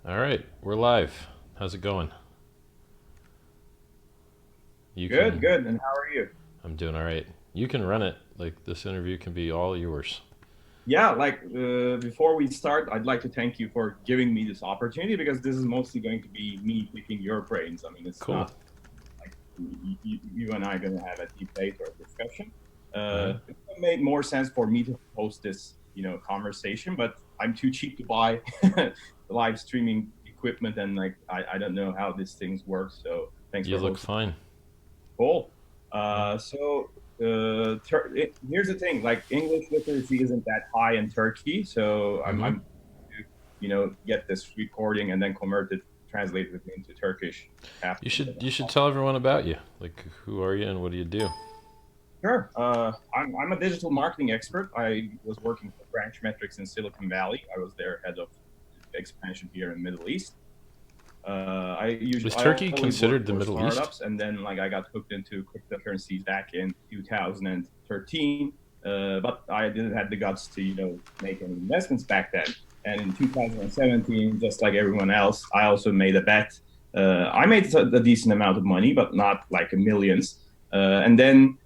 All right, we're live. How's it going? You Good, can. good. And how are you? I'm doing all right. You can run it. Like this interview can be all yours. Yeah, before we start, I'd like to thank you for giving me this opportunity because this is mostly going to be me picking your brains. I mean, it's Cool. not like you and I are going to have a debate or a discussion. All right. It would make more sense for me to host this, conversation, but I'm too cheap to buy live streaming equipment, and I don't know how these things work. So thanks You for look hosting. fine. Cool. Yeah. Here's the thing: like English literacy isn't that high in Turkey, so Mm-hmm. I'm get this recording and then convert it, translate it into Turkish after. You should tell everyone about you. Like, who are you and what do you do? Sure. I'm a digital marketing expert. I was working for Branch Metrics in Silicon Valley. I was their head of expansion here in Middle East. Is I Turkey always work considered the for Middle East? startups, and then I got hooked into cryptocurrencies back in 2013. But I didn't have the guts to make any investments back then. And in 2017, just like everyone else, I also made a bet. I made a decent amount of money, but not like millions. And then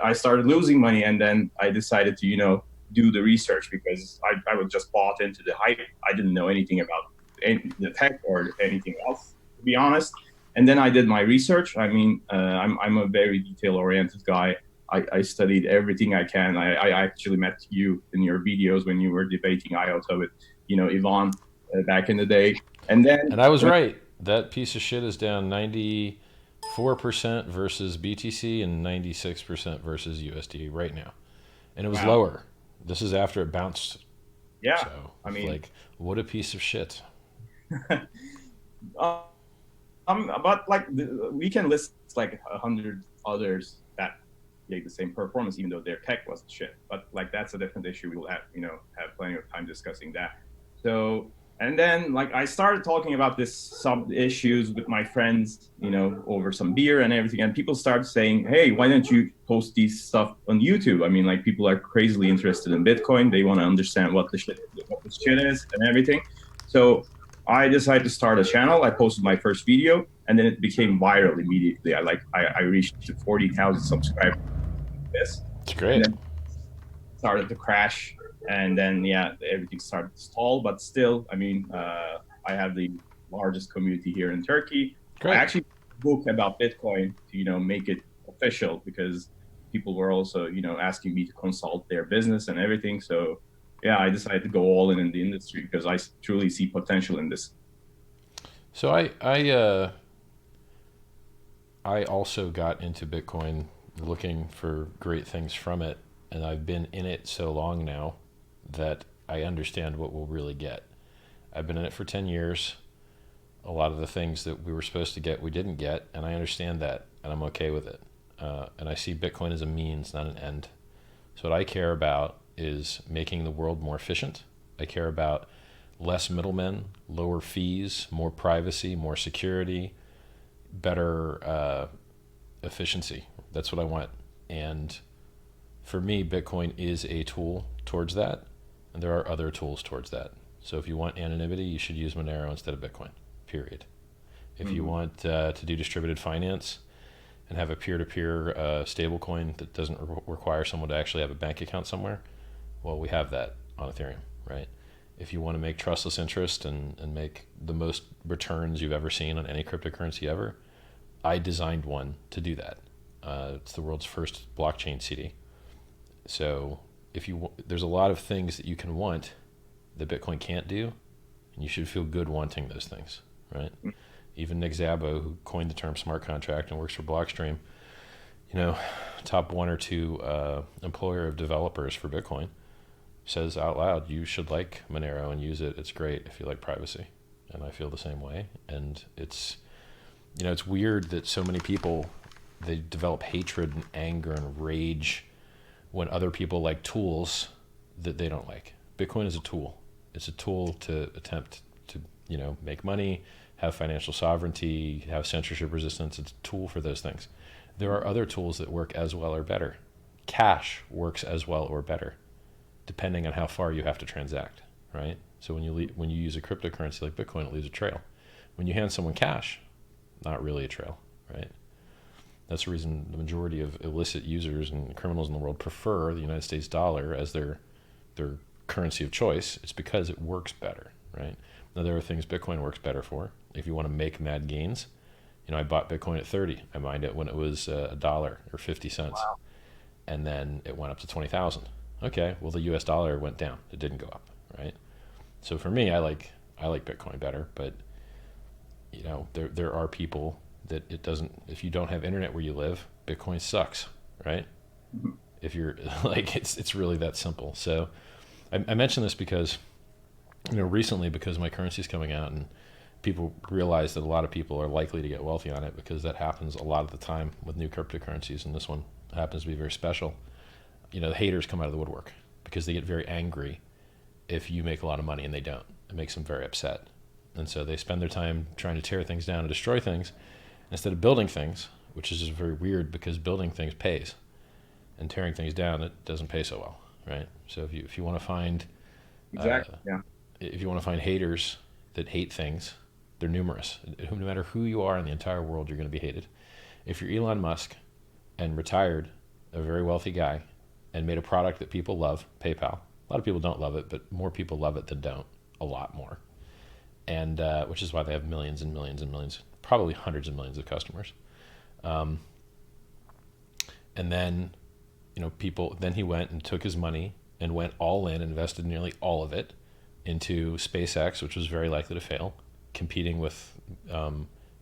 I started losing money, and then I decided to do the research because I was just bought into the hype. I didn't know anything about the tech or anything else, to be honest. And then I did my research. I mean, I'm a very detail oriented guy. I studied everything I can. I actually met you in your videos when you were debating IOTA with, Yvonne back in the day. And And then I was when, right. That piece of shit is down 94% versus BTC and 96% versus USD right now. And it was wow, lower. This is after it bounced. yeah, So, I mean, like, what a piece of shit. um, but we can list like 100 others that gave the same performance, even though their tech was shit. But like that's a different issue. We'll have plenty of time discussing that. So and then I started talking about this sub issues with my friends, over some beer and everything, and people started saying, "Hey, why don't you post these stuff on YouTube?" I mean, like people are crazily interested in Bitcoin. They want to understand what this shit is, and everything. So I decided to start a channel. I posted my first video, and then it became viral immediately. I reached 40,000 subscribers. This, It's and great. then started to crash, and then yeah, everything started to stall. But still, I mean, I have the largest community here in Turkey. I Great. actually book about Bitcoin to make it official because people were also asking me to consult their business and everything. So yeah, I decided to go all in the industry because I truly see potential in this. So I also got into Bitcoin looking for great things from it, and I've been in it so long now that I understand what we'll really get. I've been in it for 10 years. A lot of the things that we were supposed to get, we didn't get, and I understand that, and I'm okay with it. And I see Bitcoin as a means, not an end. So, what I care about is making the world more efficient. I care about less middlemen, lower fees, more privacy, more security, better efficiency. That's what I want. And for me, Bitcoin is a tool towards that, and there are other tools towards that. So if you want anonymity, you should use Monero instead of Bitcoin. Period. If you Mm-hmm. want to do distributed finance and have a peer-to-peer stablecoin that doesn't require someone to actually have a bank account somewhere, well, we have that on Ethereum, right? If you want to make trustless interest and make the most returns you've ever seen on any cryptocurrency ever, I designed one to do that. It's the world's first blockchain CD. So if you there's a lot of things that you can want that Bitcoin can't do, and you should feel good wanting those things, right? Even Nick Szabo, who coined the term smart contract and works for Blockstream, you know, top one or two employer of developers for Bitcoin, says out loud, you should like Monero and use it. It's great if you like privacy. And I feel the same way. And it's weird that so many people, they develop hatred and anger and rage when other people like tools that they don't like. Bitcoin is a tool. It's a tool to attempt to, make money, have financial sovereignty, have censorship resistance. It's a tool for those things. There are other tools that work as well or better. Cash works as well or better, depending on how far you have to transact, right? So when you use a cryptocurrency like Bitcoin, it leaves a trail. When you hand someone cash, not really a trail, right? That's the reason the majority of illicit users and criminals in the world prefer the United States dollar as their currency of choice. It's because it works better, right? Now there are things Bitcoin works better for. If you want to make mad gains, I bought Bitcoin at 30. I mined it when it was $1 or 50 cents, Wow. and then it went up to 20,000. Okay, well the U.S. dollar went down. It didn't go up, right? So for me, I like Bitcoin better, but there are people that it doesn't. If you don't have internet where you live, Bitcoin sucks, right? Mhm. If you're like, it's really that simple. So I mention this because recently, because my currency is coming out and people realize that a lot of people are likely to get wealthy on it, because that happens a lot of the time with new cryptocurrencies, and this one happens to be very special. The haters come out of the woodwork because they get very angry if you make a lot of money and they don't. It makes them very upset. And so they spend their time trying to tear things down and destroy things instead of building things, which is just very weird because building things pays and tearing things down, it doesn't pay so well, right? So if you want to find Exactly. Yeah. if you want to find haters that hate things, they're numerous. No matter who you are in the entire world, you're going to be hated. If you're Elon Musk and retired, a very wealthy guy, and made a product that people love, PayPal. A lot of people don't love it, but more people love it than don't. A lot more. And which is why they have millions and millions and millions, probably hundreds of millions of customers. And then, then he went and took his money and went all in, invested nearly all of it into SpaceX, which was very likely to fail, competing with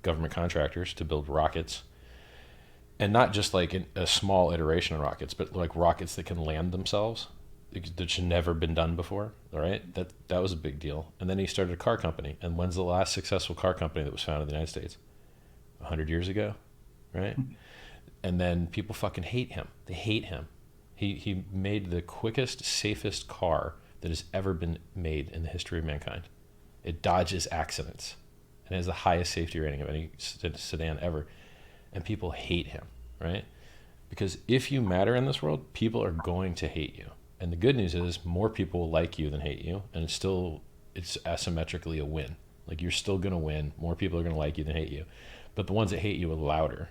government contractors to build rockets. And not just like a small iteration of rockets, but like rockets that can land themselves, that should never been done before. All right, that was a big deal. And then he started a car company. And when's the last successful car company that was founded in the United States? 100 years ago, right? And then people fucking hate him. They hate him. He made the quickest, safest car that has ever been made in the history of mankind. It dodges accidents and has the highest safety rating of any sedan ever. And people hate him, right? Because if you matter in this world, people are going to hate you. And the good news is more people will like you than hate you, and it's asymmetrically a win. Like, you're still going to win. More people are going to like you than hate you. But the ones that hate you are louder.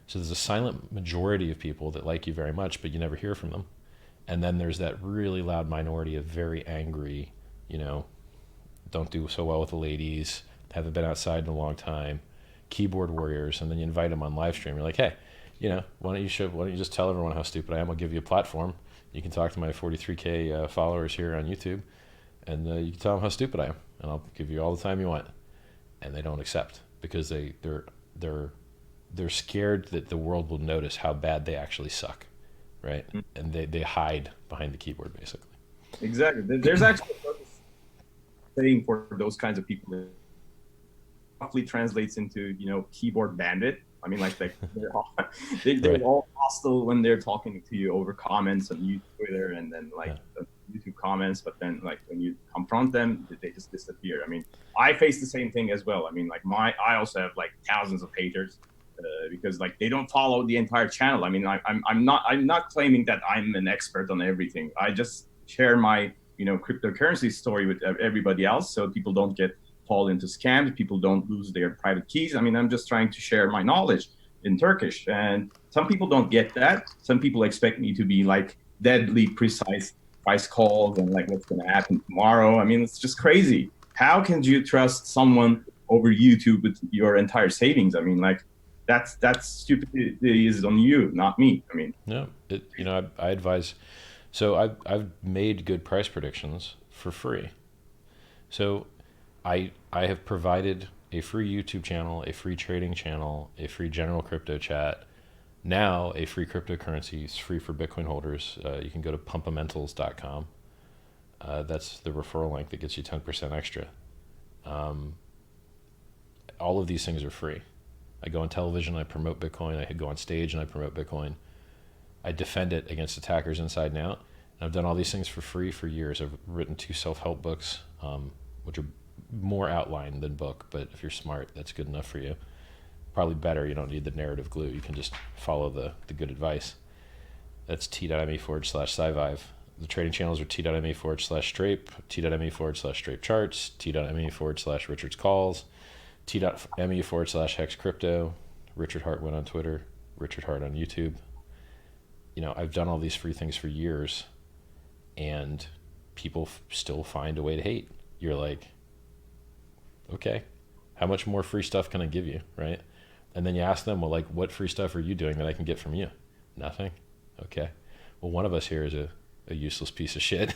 So there's a silent majority of people that like you very much, but you never hear from them. And then there's that really loud minority of very angry, don't do so well with the ladies, haven't been outside in a long time, keyboard warriors. And then you invite them on live stream. You're like, hey, why don't you just tell everyone how stupid I am? I'll give you a platform. You can talk to my 43K followers here on YouTube, and you can tell them how stupid I am, and I'll give you all the time you want. And they don't accept because they're scared that the world will notice how bad they actually suck, right? Mm. And they hide behind the keyboard, basically. Exactly. There's actually a saying for those kinds of people that roughly translates into keyboard bandit. I mean, like they're they're Right. all hostile when they're talking to you over comments on YouTube, Twitter, and then YouTube comments. But then like when you confront them, they just disappear. I mean, I face the same thing as well. I mean, like I also have like thousands of haters because like they don't follow the entire channel. I mean, I'm not claiming that I'm an expert on everything. I just share my cryptocurrency story with everybody else, so people don't get fall into scams, people don't lose their private keys. I mean, I'm just trying to share my knowledge in Turkish, and some people don't get that. Some people expect me to be like deadly precise price calls and like what's going to happen tomorrow. I mean, it's just crazy. How can you trust someone over YouTube with your entire savings? I mean, like that's stupidity is on you, not me. I mean, No, I advise. So I've made good price predictions for free. So I have provided a free YouTube channel, a free trading channel, a free general crypto chat, now a free cryptocurrency. It's free for Bitcoin holders. You can go to pumpamentals.com. That's the referral link that gets you 10% extra. All of these things are free. I go on television, I promote Bitcoin. I go on stage and I promote Bitcoin. I defend it against attackers inside and out. And I've done all these things for free for years. I've written 2 self-help books, which are more outline than book, but if you're smart, that's good enough for you. Probably better. You don't need the narrative glue. You can just follow the good advice. That's t.me/scivive. The trading channels are t.me/strape, t.me/strape charts, t.me/Richard's calls, t.me/hex crypto, Richard Hart went on Twitter, Richard Hart on YouTube. I've done all these free things for years, and people still find a way to hate. You're like, okay, how much more free stuff can I give you, right? And then you ask them, well, like, what free stuff are you doing that I can get from you? Nothing. Okay. Well, one of us here is a useless piece of shit.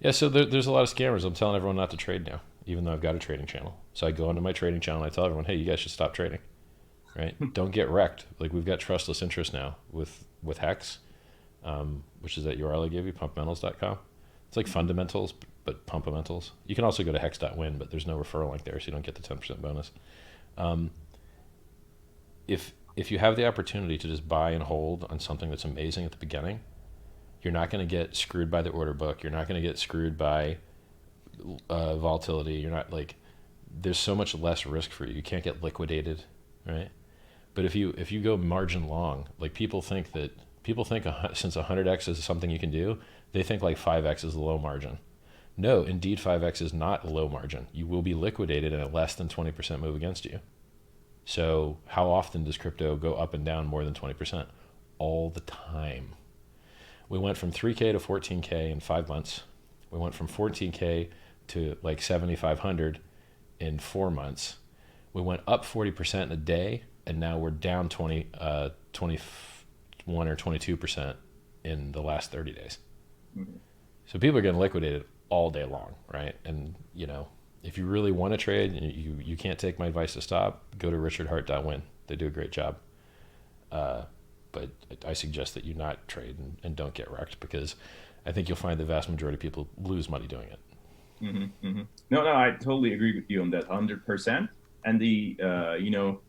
Yeah, so there's a lot of scammers. I'm telling everyone not to trade now, even though I've got a trading channel. So I go into my trading channel and I tell everyone, hey, you guys should stop trading, right? Don't get wrecked. Like, we've got trustless interest now with Hex, which is that URL I gave you, pumpmentals.com. It's like fundamentals, but pumpamentals. You can also go to hex.win, but there's no referral link there, so you don't get the 10% bonus. If you have the opportunity to just buy and hold on something that's amazing at the beginning, you're not going to get screwed by the order book. You're not going to get screwed by volatility. You're not like, there's so much less risk for you. You can't get liquidated, right? But if you go margin long, like people think since 100x is something you can do, they think like 5x is a low margin. No, indeed 5x is not a low margin. You will be liquidated in a less than 20% move against you. So how often does crypto go up and down more than 20%? All the time. We went from 3K to 14K in 5 months. We went from 14K to like 7,500 in 4 months. We went up 40% in a day, and now we're down 21 or 22% in the last 30 days. Mm-hmm. So people are getting liquidated all day long, right? And if you really want to trade, you can't take my advice to stop, go to richardhart.win. They do a great job. But I suggest that you not trade and don't get wrecked, because I think you'll find the vast majority of people lose money doing it. Mm-hmm, mm-hmm. No, I totally agree with you on that 100%. And the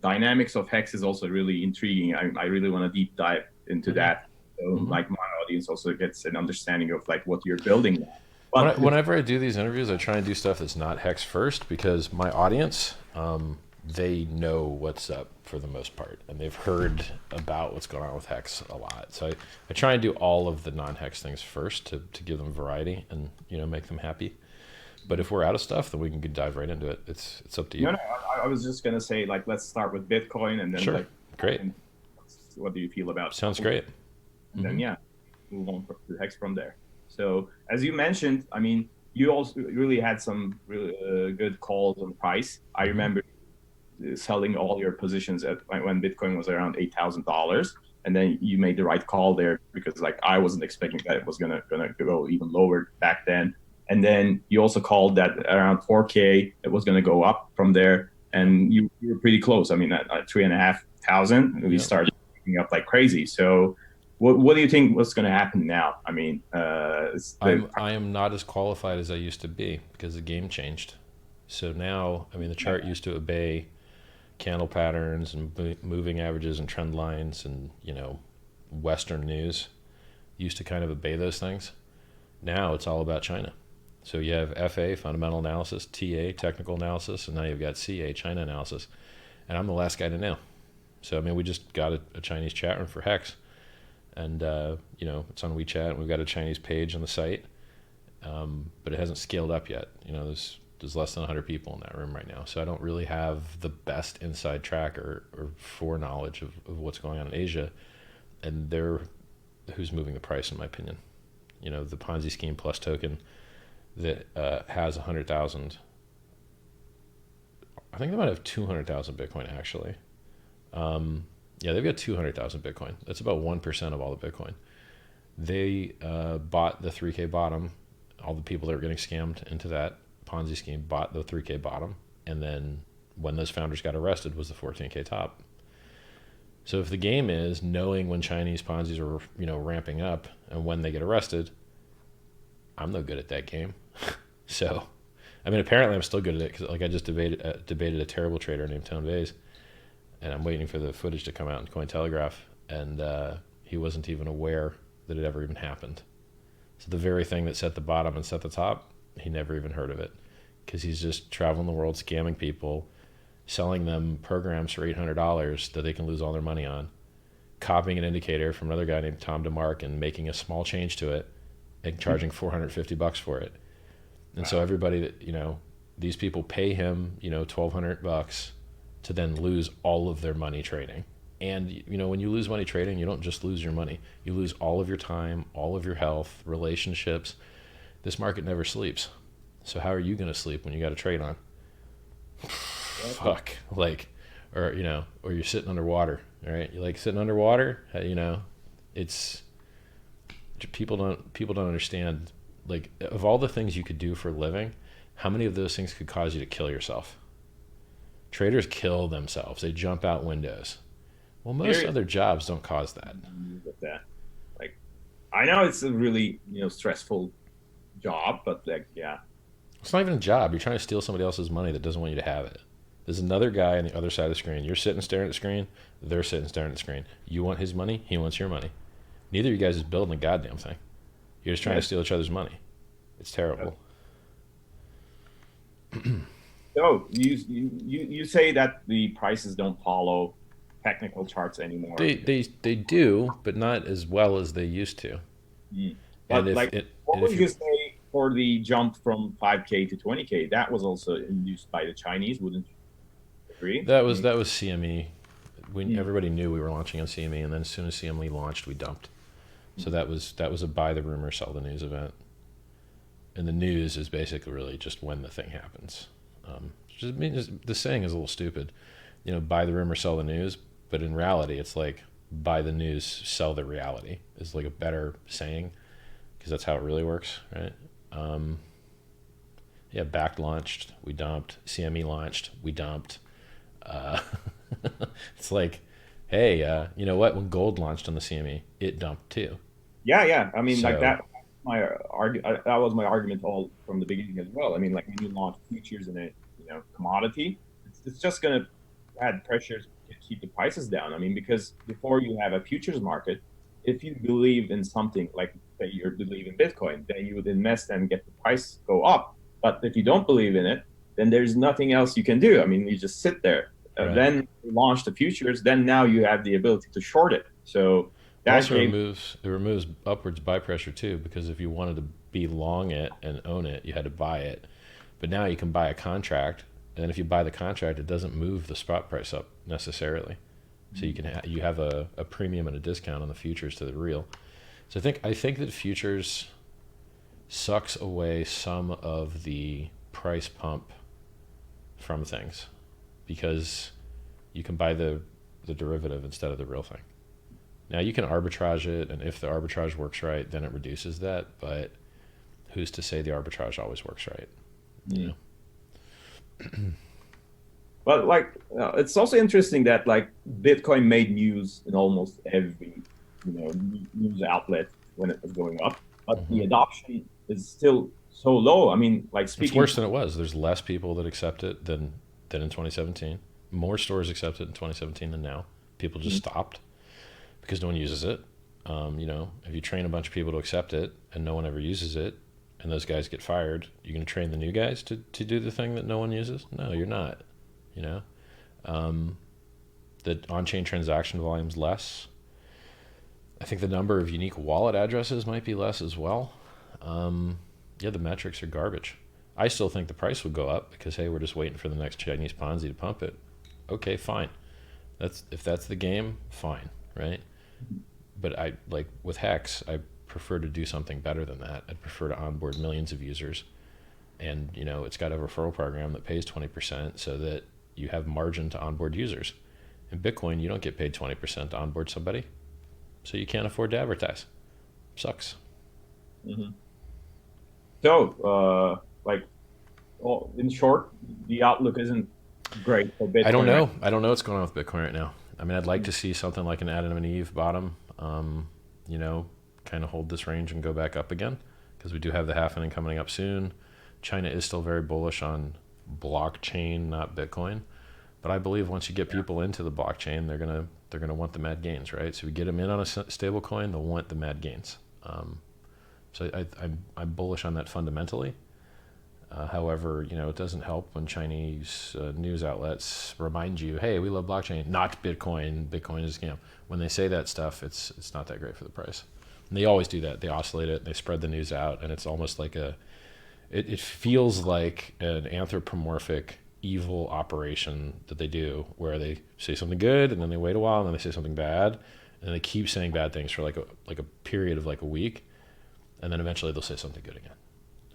dynamics of Hex is also really intriguing. I really want to deep dive into that. So like my audience also gets an understanding of like what you're building. But whenever I do these interviews, I try and do stuff that's not Hex first, because my audience, they know what's up for the most part, and they've heard about what's going on with Hex a lot. So I try and do all of the non-Hex things first to give them variety and make them happy. But if we're out of stuff, then we can dive right into it. It's up to you. No, I was just gonna say, like, let's start with Bitcoin, and then sure. Great. What do you feel about? Sounds great. And then move on to Hex from there. So as you mentioned, I mean, you also really had some really good calls on price. I remember selling all your positions when Bitcoin was around $8,000, and then you made the right call there, because like I wasn't expecting that it was gonna go even lower back then. And then you also called that around 4K it was gonna go up from there, and you were pretty close. I mean, at 3,500, we started picking up like crazy. So what do you think what's going to happen now? I mean, I am not as qualified as I used to be, because the game changed. So now, I mean, the chart used to obey candle patterns and moving averages and trend lines and, Western news used to kind of obey those things. Now it's all about China. So you have FA, fundamental analysis, TA, technical analysis, and now you've got CA, China analysis. And I'm the last guy to know. So, I mean, we just got a Chinese chat room for Hex. And, it's on WeChat, and we've got a Chinese page on the site, but it hasn't scaled up yet. There's less than 100 people in that room right now. So I don't really have the best inside track or foreknowledge of what's going on in Asia. And they're who's moving the price, in my opinion. The Ponzi scheme plus token that has 100,000. I think they might have 200,000 Bitcoin, actually. Yeah, they've got 200,000 Bitcoin. That's about 1% of all the Bitcoin. They bought the 3K bottom. All the people that were getting scammed into that Ponzi scheme bought the 3K bottom. And then when those founders got arrested was the 14K top. So if the game is knowing when Chinese Ponzi's are, ramping up and when they get arrested, I'm no good at that game. So, I mean, apparently I'm still good at it, because like I just debated a terrible trader named Tone Vase. And I'm waiting for the footage to come out in Cointelegraph, and he wasn't even aware that it ever even happened. So the very thing that set the bottom and set the top, he never even heard of it, because he's just traveling the world scamming people, selling them programs for $800 that they can lose all their money on, copying an indicator from another guy named Tom DeMark and making a small change to it and charging $450 for it. And so everybody that, these people pay him, $1,200 to then lose all of their money trading. And, when you lose money trading, you don't just lose your money. You lose all of your time, all of your health, relationships. This market never sleeps. So how are you going to sleep when you got to trade on? Fuck. Or you're sitting underwater, right? You like sitting underwater, it's, people don't understand, like, of all the things you could do for a living, how many of those things could cause you to kill yourself? Traders kill themselves. They jump out windows. Well, most other jobs don't cause that. Like, I know it's a really, stressful job, but It's not even a job. You're trying to steal somebody else's money that doesn't want you to have it. There's another guy on the other side of the screen. You're sitting staring at the screen. They're sitting staring at the screen. You want his money. He wants your money. Neither of you guys is building a goddamn thing. You're just trying to steal each other's money. It's terrible. So you say that the prices don't follow technical charts anymore. They do, but not as well as they used to. But what would you say for the jump from 5K to 20K? That was also induced by the Chinese, wouldn't you agree? That was CME. Everybody knew we were launching on CME, and then as soon as CME launched, we dumped. So that was a buy the rumor, sell the news event. And the news is basically really just when the thing happens. The saying is a little stupid, buy the rumor, sell the news. But in reality, it's like buy the news, sell the reality is like a better saying, because that's how it really works, right? Back launched, we dumped. CME launched, we dumped. It's like, hey, you know what? When gold launched on the CME, it dumped too. Yeah. I mean, like that. That was my argument all from the beginning as well. I mean, like when you launch futures in a commodity, it's just gonna add pressures to keep the prices down. I mean, because before you have a futures market, if you believe in something, like say you believe in Bitcoin, then you would invest and get the price go up. But if you don't believe in it, then there's nothing else you can do. I mean, you just sit there. Right. Then you launch the futures, then now you have the ability to short it. So that removes upwards buy pressure too, because if you wanted to be long it and own it, you had to buy it. But now you can buy a contract, and then if you buy the contract, it doesn't move the spot price up necessarily. So you have a premium and a discount on the futures to the real. So I think that futures sucks away some of the price pump from things, because you can buy the derivative instead of the real thing. Now you can arbitrage it, and if the arbitrage works right, then it reduces that. But who's to say the arbitrage always works right? But it's also interesting that Bitcoin made news in almost every news outlet when it was going up, but the adoption is still so low. I mean, speaking, it's worse than it was. There's less people that accept it than in 2017. More stores accept it in 2017 than now. People just stopped because no one uses it. If you train a bunch of people to accept it and no one ever uses it, and those guys get fired, you're going to train the new guys to do the thing that no one uses? No, you're not. The on-chain transaction volume's less. I think the number of unique wallet addresses might be less as well. The metrics are garbage. I still think the price would go up because, hey, we're just waiting for the next Chinese Ponzi to pump it. Okay, fine. If that's the game, fine, right? But with Hex, I prefer to do something better than that. I'd prefer to onboard millions of users, and it's got a referral program that pays 20% so that you have margin to onboard users. In Bitcoin, you don't get paid 20% to onboard somebody, so you can't afford to advertise. Sucks. So, in short, the outlook isn't great for Bitcoin. I don't know. I don't know what's going on with Bitcoin right now. I mean, I'd like to see something like an Adam and Eve bottom, kind of hold this range and go back up again, because we do have the halving coming up soon. China is still very bullish on blockchain, not Bitcoin. But I believe once you get people into the blockchain, they're gonna want the mad gains, right? So we get them in on a stable coin, they'll want the mad gains. So I'm bullish on that fundamentally. However, it doesn't help when Chinese news outlets remind you, "Hey, we love blockchain, not Bitcoin. Bitcoin is a scam." When they say that stuff, it's not that great for the price. And they always do that. They oscillate it. They spread the news out, and it's almost like it feels like an anthropomorphic evil operation that they do, where they say something good and then they wait a while and then they say something bad, and they keep saying bad things for like a period of like a week, and then eventually they'll say something good again,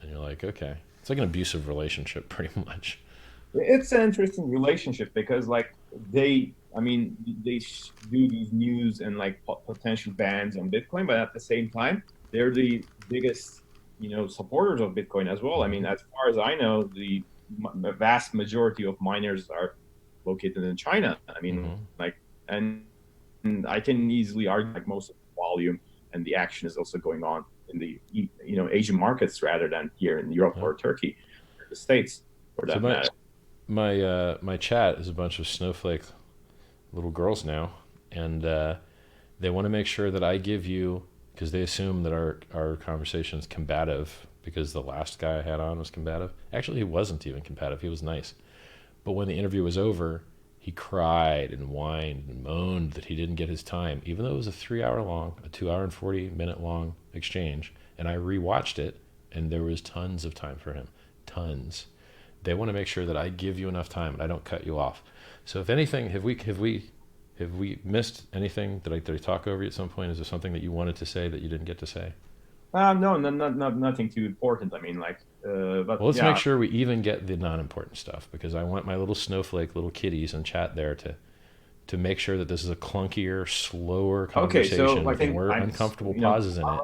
and you're like, okay, it's like an abusive relationship pretty much. It's an interesting relationship because like I mean, do these news and like potential bans on Bitcoin, but at the same time, they're the biggest, supporters of Bitcoin as well. I mean, as far as I know, the vast majority of miners are located in China. I mean, Mm-hmm. like, and I can easily argue like most of the volume and the action is also going on in the Asian markets rather than here in Europe Yep. or Turkey, or the States for So that matter. my chat is a bunch of snowflake little girls now, and they want to make sure that I give you, because they assume that our conversation is combative because the last guy I had on was combative. Actually, he wasn't even combative. He was nice. But when the interview was over, he cried and whined and moaned that he didn't get his time, even though it was a 3 hour long, a 2 hour and 40 minute long exchange. And I rewatched it, and there was tons of time for him, tons. They want to make sure that I give you enough time and I don't cut you off. So if anything, have we missed anything? Did I talk over you at some point? Is there something that you wanted to say that you didn't get to say? No, nothing too important. I mean, like, but Well, let's make yeah. sure we even get the non-important stuff, because I want my little snowflake, little kitties in chat there to make sure that this is a clunkier, slower Okay, so conversation I with think more uncomfortable pauses in it,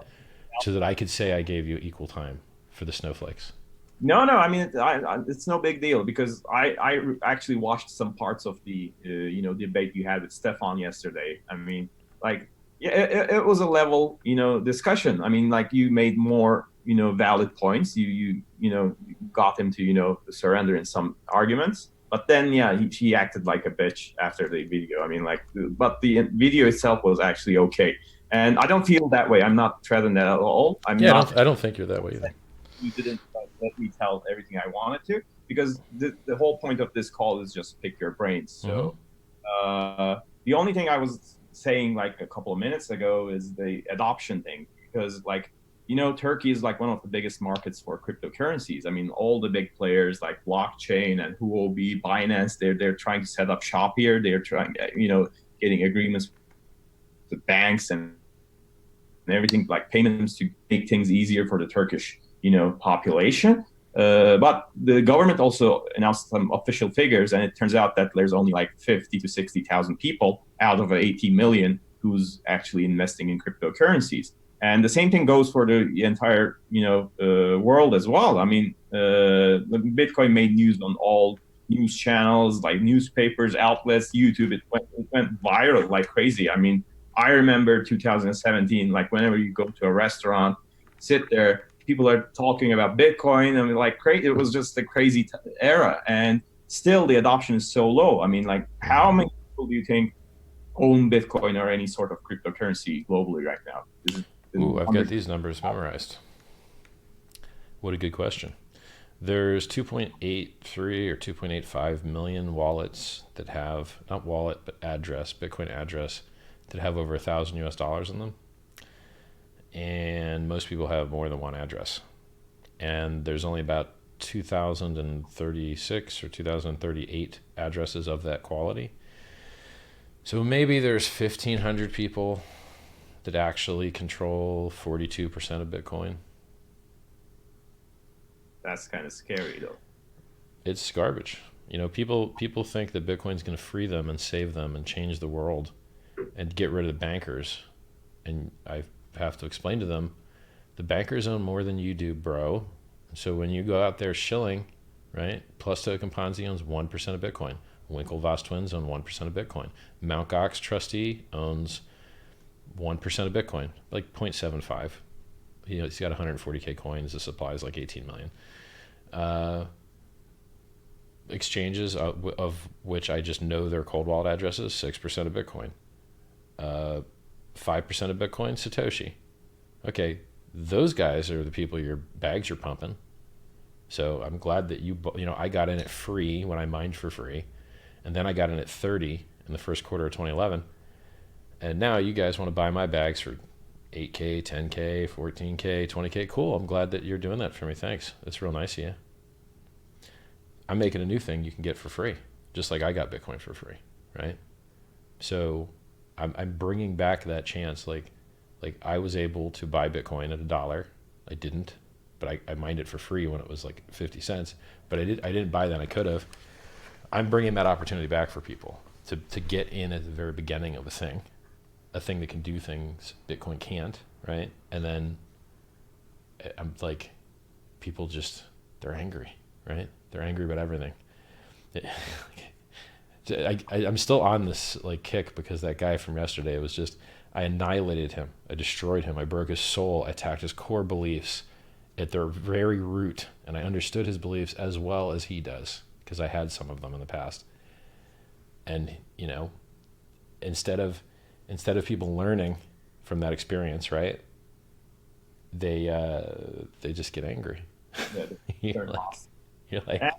so that I could say I gave you equal time for the snowflakes. no, no. I mean, it's no big deal because I actually watched some parts of the debate you had with Stefan yesterday. I mean, like, yeah, it was a level discussion. I mean, like you made more valid points. You got him to surrender in some arguments. But then, yeah, he acted like a bitch after the video. I mean, like, but the video itself was actually okay, and I don't feel that way. I'm not threatened at all. I'm Yeah, not I don't think you're that way either. you didn't let me tell everything I wanted to because the whole point of this call is just pick your brains. Mm-hmm. So the only thing I was saying like a couple of minutes ago is the adoption thing because like Turkey is like one of the biggest markets for cryptocurrencies. I mean, all the big players like blockchain and Huobi, Binance, they're trying to set up shop here. They're trying, getting agreements with banks and everything like payments to make things easier for the Turkish, population. But the government also announced some official figures, and it turns out that there's only like 50 to 60,000 people out of 80 million who's actually investing in cryptocurrencies. And the same thing goes for the entire, world as well. I mean, Bitcoin made news on all news channels, like newspapers, outlets, YouTube. It went viral like crazy. I mean, I remember 2017, like whenever you go to a restaurant, sit there, people are talking about Bitcoin. I mean, like crazy. It was just a crazy era, and still the adoption is so low. I mean, like how Mm-hmm. many people do you think own Bitcoin or any sort of cryptocurrency globally right now? Is it Ooh, I've got 100? these numbers memorized. What a good question. There's 2.83 or 2.85 million wallets that have, not wallet, but address, Bitcoin address, that have over $1,000 in them. And most people have more than one address. And there's only about 2,036 or 2,038 addresses of that quality. So maybe there's 1,500 people that actually control 42% of Bitcoin. That's kind of scary though. It's garbage. People think that Bitcoin's going to free them and save them and change the world and get rid of the bankers. And I have to explain to them, the bankers own more than you do, bro. So when you go out there shilling, right? Plus Token Ponzi owns 1% of Bitcoin. Winklevoss twins own 1% of Bitcoin. Mt. Gox trustee owns 1% of Bitcoin, like 0.75. He's got 140K coins. The supply is like 18 million. Exchanges of which I just know their cold wallet addresses, 6% of Bitcoin. 5% of Bitcoin, Satoshi. Okay, those guys are the people your bags you're pumping. So I'm glad that I got in at free when I mined for free, and then I got in at 30 in the first quarter of 2011, and now you guys want to buy my bags for 8K, 10K, 14K, 20K. Cool. I'm glad that you're doing that for me. Thanks. That's real nice of you. I'm making a new thing you can get for free, just like I got Bitcoin for free, right? So I'm bringing back that chance. Like I was able to buy Bitcoin at $1. I didn't, but I mined it for free when it was like 50 cents. But I didn't buy that. I could have. I'm bringing that opportunity back for people to get in at the very beginning of a thing that can do things Bitcoin can't, right? And then I'm like, people they're angry, right? They're angry about everything. I'm still on this like kick because that guy from yesterday was just, I annihilated him. I destroyed him. I broke his soul. I attacked his core beliefs at their very root. And I understood his beliefs as well as he does because I had some of them in the past. And, instead of people learning from that experience, right? They just get angry. Yeah, you're like, and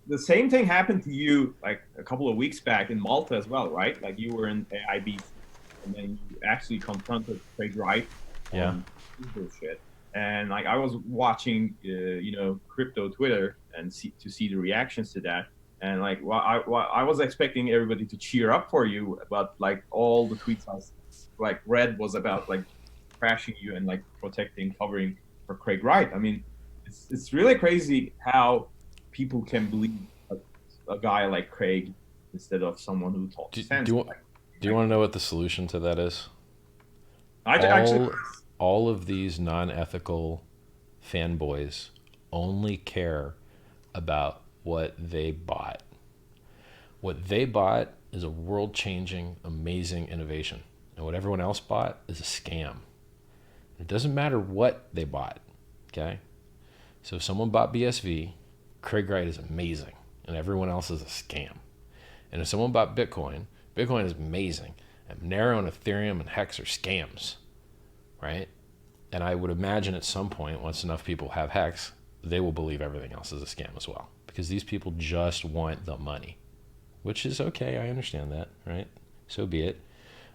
the same thing happened to you like a couple of weeks back in Malta as well, right? Like you were in AIB, and then you actually confronted Craig Wright on bullshit. And like I was watching, crypto Twitter and to see the reactions to that. And like, I was expecting everybody to cheer up for you, but like all the tweets I like read was about like crashing you and like covering for Craig Wright. I mean, it's really crazy how people can believe a guy like Craig instead of someone who talks sense. Do you want to know what the solution to that is? Actually, All of these non-ethical fanboys only care about what they bought. What they bought is a world-changing, amazing innovation. And what everyone else bought is a scam. It doesn't matter what they bought, okay? So if someone bought BSV, Craig Wright is amazing, and everyone else is a scam. And if someone bought Bitcoin, Bitcoin is amazing, and Monero and Ethereum and Hex are scams, right? And I would imagine at some point, once enough people have Hex, they will believe everything else is a scam as well, because these people just want the money, which is okay. I understand that, right? So be it.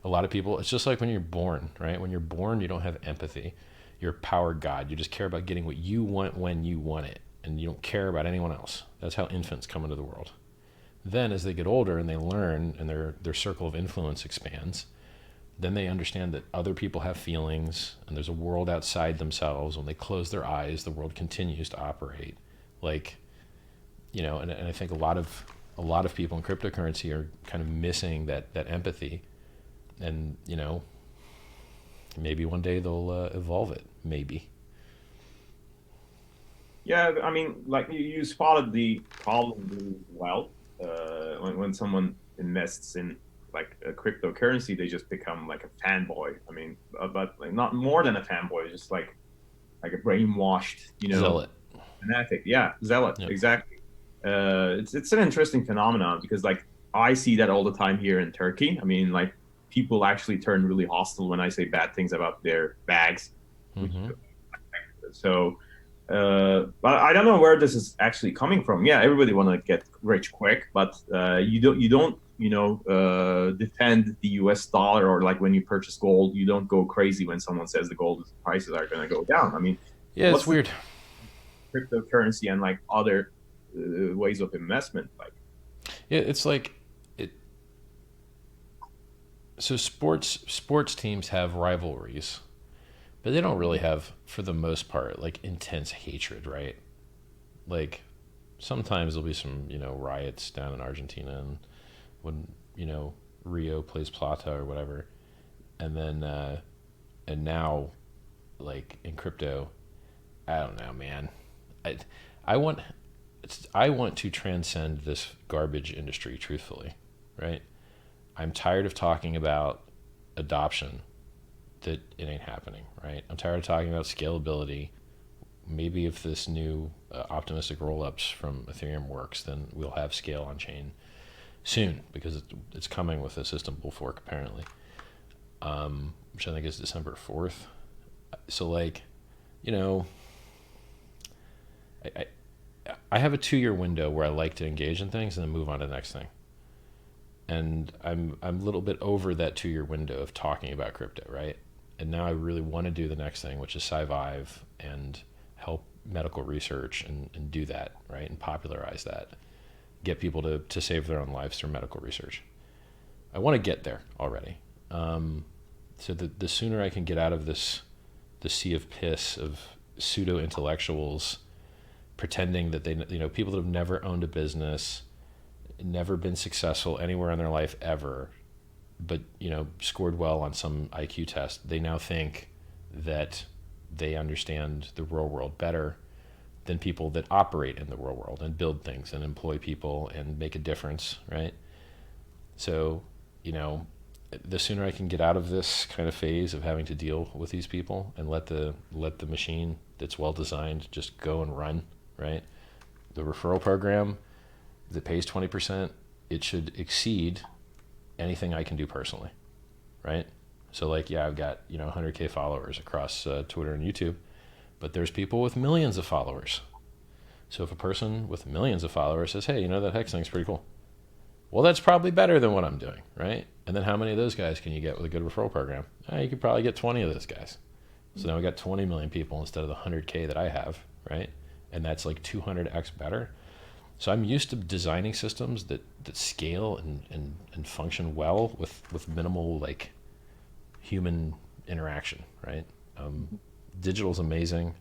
A lot of people, it's just like when you're born, right? When you're born, you don't have empathy. You're a power god. You just care about getting what you want when you want it, and you don't care about anyone else. That's how infants come into the world. Then as they get older and they learn and their circle of influence expands, then they understand that other people have feelings and there's a world outside themselves. When they close their eyes, the world continues to operate. Like, and I think a lot of people in cryptocurrency are kind of missing that empathy. And, maybe one day they'll evolve it, maybe. yeah, I mean, like you spotted the problem really well. When someone invests in like a cryptocurrency, they just become like a fanboy. I mean, but like not more than a fanboy, just like a brainwashed, Zealot. fanatic. Yeah, zealot. Yep. Exactly. It's an interesting phenomenon because like I see that all the time here in Turkey. I mean, like people actually turn really hostile when I say bad things about their bags. Mm-hmm. So, but I don't know where this is actually coming from. Yeah, everybody want to get rich quick, but you don't defend the U.S. dollar, or like when you purchase gold, you don't go crazy when someone says the gold prices are going to go down. I mean, Yeah, it's weird. Cryptocurrency and like other ways of investment, like Yeah, it's like it. So sports teams have rivalries, but they don't really have, for the most part, like intense hatred, right? Like sometimes there'll be some riots down in Argentina, and when Rio plays Plata or whatever, and then and now like in crypto, I don't know, man. I I want I want to transcend this garbage industry, truthfully, right? I'm tired of talking about adoption that it ain't happening, right? I'm tired of talking about scalability. Maybe if this new optimistic rollups from Ethereum works, then we'll have scale on chain soon, because it's coming with a system bull fork apparently, which I think is December 4th. So like, I I have a 2-year window where I like to engage in things and then move on to the next thing. And I'm a little bit over that 2-year window of talking about crypto, right? And now I really want to do the next thing, which is sci-vive and help medical research and do that, right? And popularize that, get people to save their own lives through medical research. I want to get there already. So the sooner I can get out of the sea of piss of pseudo intellectuals pretending that they, people that have never owned a business, never been successful anywhere in their life ever, but scored well on some IQ test, they now think that they understand the real world better than people that operate in the real world and build things and employ people and make a difference, right? So, the sooner I can get out of this kind of phase of having to deal with these people and let the machine that's well designed just go and run, right? The referral program that pays 20%, it should exceed anything I can do personally, right? So I've got 100K followers across Twitter and YouTube, but there's people with millions of followers. So if a person with millions of followers says, hey, that Hex thing's pretty cool, well, that's probably better than what I'm doing, right? And then how many of those guys can you get with a good referral program? You could probably get 20 of those guys. So now we got 20 million people instead of the 100K that I have, right? And that's like 200x better. So I'm used to designing systems that scale and function well with minimal human interaction, right? Digital is amazing.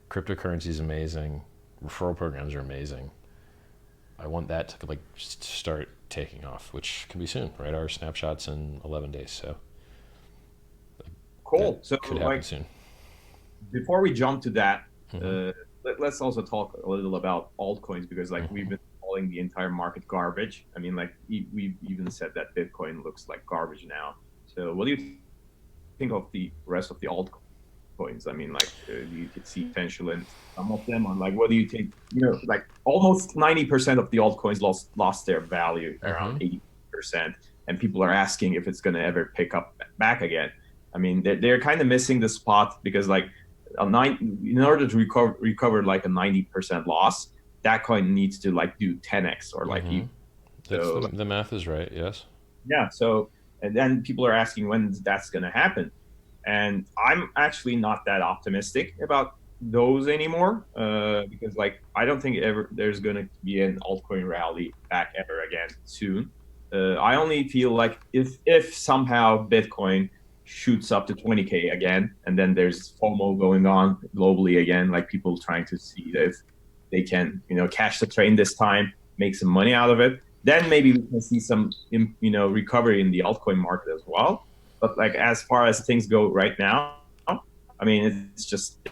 Cryptocurrency is amazing. Referral programs are amazing. I want that to start taking off, which can be soon, right? Our snapshot's in 11 days, so cool. So could happen soon. Before we jump to that, let's also talk a little about altcoins, because we've been calling the entire market garbage. I mean, we've even said that Bitcoin looks like garbage now. So what do you think of the rest of the altcoins? I mean, you could see potential in some of them. On what do you think? Almost 90% of the altcoins lost their value, around 80%, and people are asking if it's going to ever pick up back again. I mean, they're kind of missing the spot, because in order to recover a 90% loss, that coin needs to do 10x or So the math is right. Yes. Yeah. So, and then people are asking when that's going to happen. And I'm actually not that optimistic about those anymore, because I don't think there's going to be an altcoin rally back ever again soon. I only feel if somehow Bitcoin shoots up to 20K again, and then there's FOMO going on globally again, people trying to see if they can catch the train this time, make some money out of it, then maybe we can see some recovery in the altcoin market as well. But as far as things go right now, I mean, it's just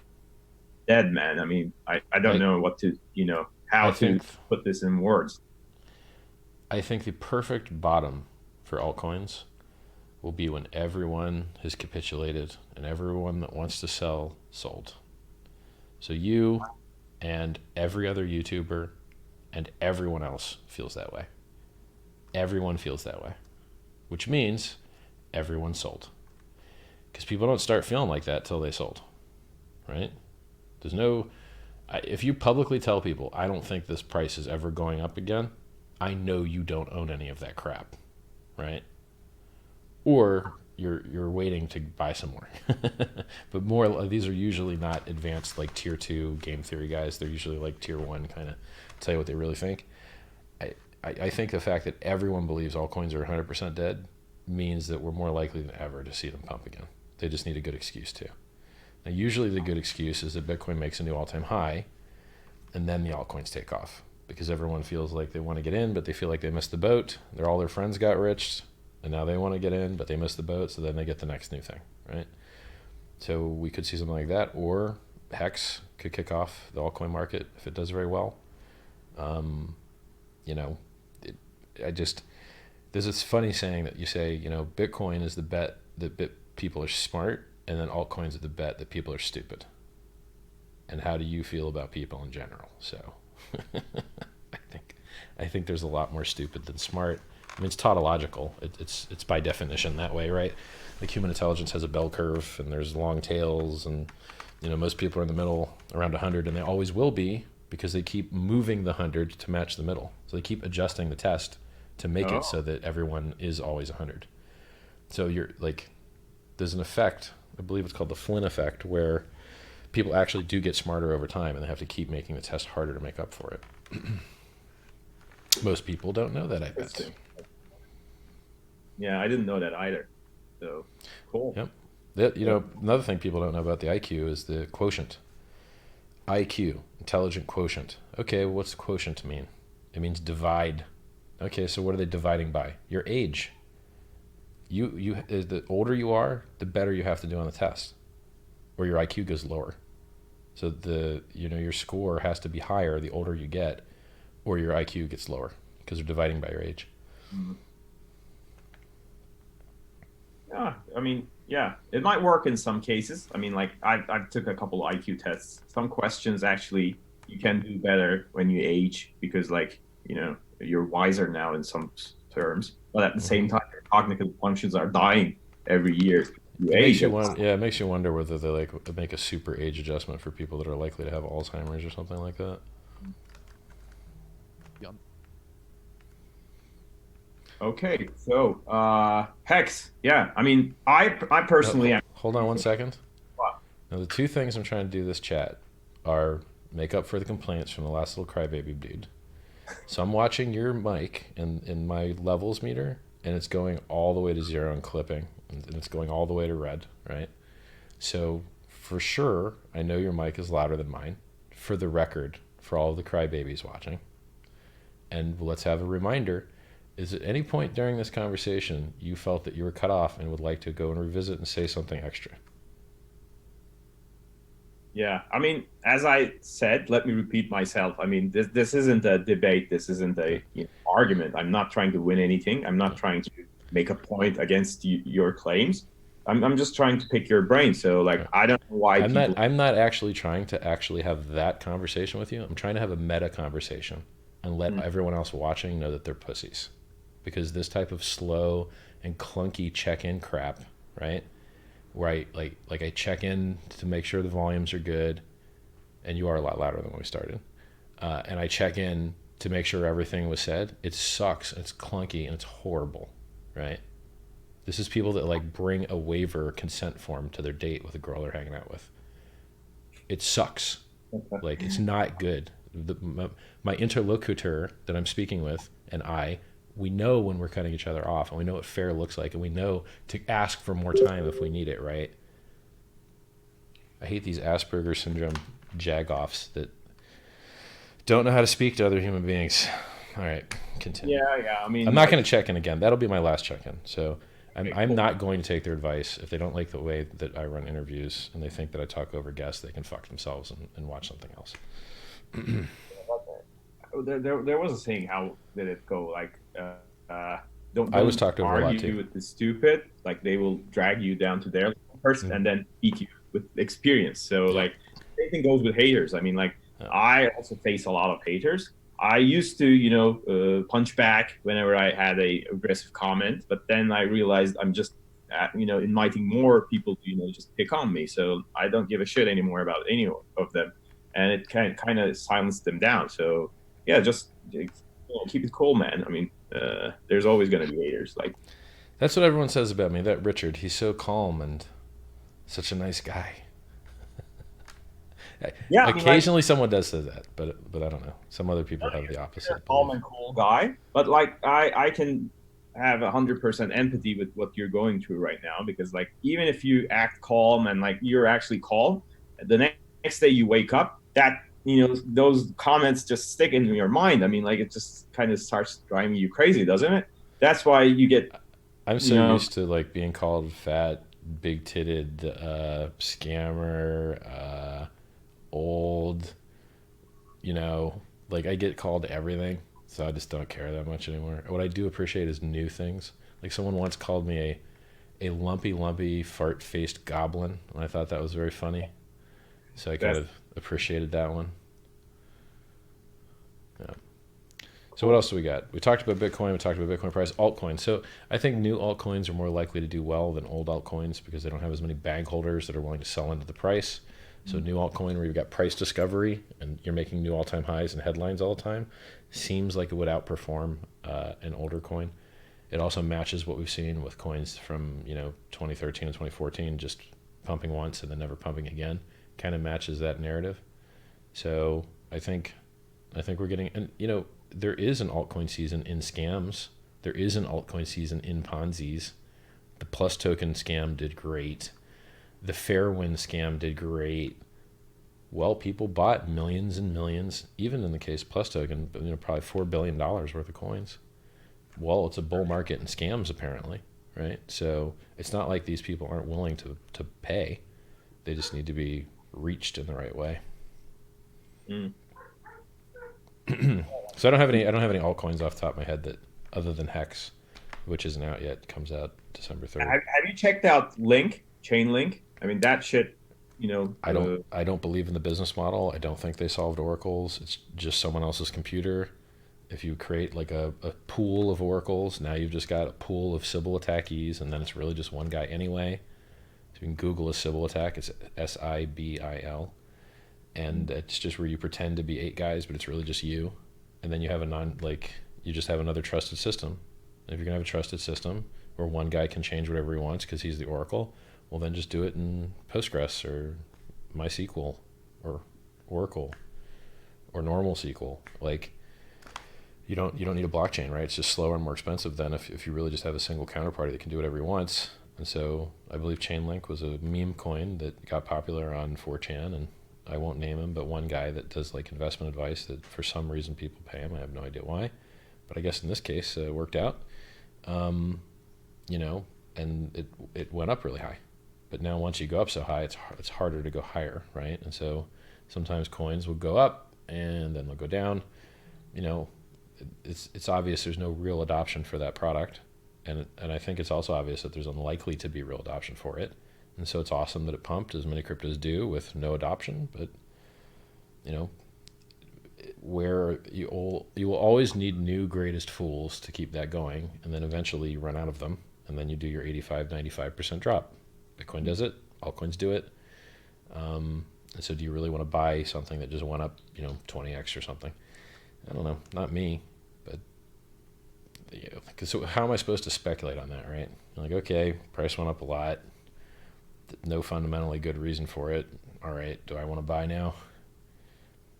dead, man. I mean, I don't know what to how to put this in words. I think the perfect bottom for altcoins will be when everyone has capitulated and everyone that wants to sell sold. So you and every other YouTuber and everyone else feels that way. Everyone feels that way, which means everyone sold, because people don't start feeling like that till they sold, right? There's no, if you publicly tell people, I don't think this price is ever going up again, I know you don't own any of that crap, right? Or you're waiting to buy some more. But more, these are usually not advanced tier 2 game theory guys. They're usually tier 1, kind of tell you what they really think. I think the fact that everyone believes altcoins are 100% dead means that we're more likely than ever to see them pump again. They just need a good excuse to. Now, usually the good excuse is that Bitcoin makes a new all-time high, and then the altcoins take off, because everyone feels like they want to get in, but they feel like they missed the boat. All their friends got rich, and now they want to get in, but they missed the boat, so then they get the next new thing, right? So we could see something like that, or Hex could kick off the altcoin market if it does very well. There's this funny saying that you say, Bitcoin is the bet that people are smart, and then altcoins are the bet that people are stupid. And how do you feel about people in general? So I think there's a lot more stupid than smart. I mean, it's tautological. It's by definition that way, right? Human intelligence has a bell curve, and there's long tails, and most people are in the middle around 100, and they always will be, because they keep moving the 100 to match the middle. So they keep adjusting the test to make it so Oh, that everyone is always 100. So you're like, there's an effect, I believe it's called the Flynn effect, where people actually do get smarter over time and they have to keep making the test harder to make up for it. Most people don't know that, I bet. interesting. Yeah, I didn't know that either. So cool. Yep. You know, another thing people don't know about the IQ is the quotient. IQ, intelligent quotient. Okay, well, what's quotient mean? It means divide. Okay, so what are they dividing by? Your age. The older you are, the better you have to do on the test, or your IQ goes lower. So your score has to be higher the older you get, or your IQ gets lower because they're dividing by your age. Mhm. Yeah, I mean, yeah, it might work in some cases. I mean, like I took a couple IQ tests. Some questions actually you can do better when you age because, like, you're wiser now in some terms. But at the Hmm. same time, your cognitive functions are dying every year you It makes age. you wonder. Yeah, it makes you wonder whether they like make a super age adjustment for people that are likely to have Alzheimer's or something like that. Okay, so Hex, yeah, I mean, I No, personally am. hold on one second. Now the two things I'm trying to do this chat are make up for the complaints from the last little crybaby dude. So I'm watching your mic and in my levels meter, and it's going all the way to zero and clipping, and it's going all the way to red, right? So for sure, I know your mic is louder than mine. For the record, for all of the crybabies watching, and let's have a reminder: is at any point during this conversation you felt that you were cut off and would like to go and revisit and say something extra? Yeah, I mean, as I said, let me repeat myself. I mean, this isn't a debate. This isn't Okay. a argument. I'm not trying to win anything. I'm not Okay. trying to make a point against your claims. I'm just trying to pick your brain. So, like, Okay. I don't know why I'm not. people. I'm not actually trying to actually have that conversation with you. I'm trying to have a meta conversation and let Hmm. everyone else watching know that they're pussies, because this type of slow and clunky check-in crap, right? Where I like I check in to make sure the volumes are good, and you are a lot louder than when we started. And I check in to make sure everything was said. It sucks. And it's clunky and it's horrible, right? This is people that like bring a waiver consent form to their date with a girl they're hanging out with. It sucks. Like it's not good. My interlocutor that I'm speaking with and we know when we're cutting each other off, and we know what fair looks like, and we know to ask for more time if we need it, right? I hate these Asperger syndrome jagoffs that don't know how to speak to other human beings. All right, continue. Yeah, yeah. I I'm mean, not like, going to check in again. That'll be my last check in. So okay, I'm cool. not going to take their advice. If they don't like the way that I run interviews and they think that I talk over guests, they can fuck themselves and watch something else. There was a saying. How did it go? Like, don't I was don't talked over a lot too. argue with the stupid. Like, they will drag you down to their level first, Mm. and then beat you with experience. So, Yep. like, same thing goes with haters. I mean, like, Yep. I also face a lot of haters. I used to, punch back whenever I had a aggressive comment, but then I realized I'm just, inviting more people to, just pick on me. So I don't give a shit anymore about any of them, and it kind of silenced them down. So yeah, just keep it cool, man. I mean, there's always going to be haters. Like, That's what everyone says about me. That Richard, he's so calm and such a nice guy. yeah, I mean, like, Occasionally, someone does say that, but I don't know. Some other people have the you're a opposite calm belief. and cool guy, but like, I can have 100% empathy with what you're going through right now, because like, even if you act calm and like you're actually calm, the next day you wake up, that those comments just stick in your mind. I mean, like, it just kind of starts driving you crazy, doesn't it? That's why you get I'm you so know used to like being called fat, big-titted, scammer, old. You know, like I get called everything, so I just don't care that much anymore. What I do appreciate is new things. Like someone once called me a lumpy, fart-faced goblin, and I thought that was very funny. So I kind that's of appreciated that one. Yeah. So what cool. else do we got? We talked about Bitcoin. We talked about Bitcoin price. Altcoins. So I think new altcoins are more likely to do well than old altcoins because they don't have as many bag holders that are willing to sell into the price. So new altcoin where you've got price discovery and you're making new all-time highs and headlines all the time seems like it would outperform an older coin. It also matches what we've seen with coins from 2013 and 2014, just pumping once and then never pumping again. Kind of matches that narrative. So I think we're getting, and there is an altcoin season in scams. There is an altcoin season in Ponzi's. The Plus token scam did great. The Fairwind scam did great. Well, people bought millions and millions, even in the case of Plus token, probably $4 billion worth of coins. Well, it's a bull market in scams apparently, right? So it's not like these people aren't willing to pay. They just need to be reached in the right way. So I don't have any altcoins off the top of my head that other than Hex, which isn't out yet, comes out December 3rd. Have you checked out Chainlink? I mean, that shit, I don't believe in the business model. I don't think they solved oracles. It's just someone else's computer. If you create like a pool of oracles, now you've just got a pool of Sybil attackees, and then it's really just one guy anyway. So you can Google a Sybil attack. It's SIBIL. And it's just where you pretend to be 8 guys, but it's really just you. And then you have you just have another trusted system. And if you're going to have a trusted system where one guy can change whatever he wants because he's the oracle, well, then just do it in Postgres or MySQL or Oracle or normal SQL. Like, you don't need a blockchain, right? It's just slower and more expensive than if you really just have a single counterparty that can do whatever he wants. And so I believe Chainlink was a meme coin that got popular on 4chan, and I won't name him, but one guy that does like investment advice that for some reason people pay him. I have no idea why, but I guess in this case it worked out. And it went up really high. But now once you go up so high, it's harder to go higher, right? And so sometimes coins will go up and then they'll go down. It's obvious there's no real adoption for that product, and I think it's also obvious that there's unlikely to be real adoption for it. And so it's awesome that it pumped, as many cryptos do, with no adoption. But where you will always need new greatest fools to keep that going, and then eventually you run out of them, and then you do your 85-95% drop. Bitcoin does it, altcoins do it. And so do you really want to buy something that just went up 20x or something? I don't know, not me. But so how am I supposed to speculate on that, right? Like, okay, price went up a lot, no fundamentally good reason for it. All right, do I want to buy now?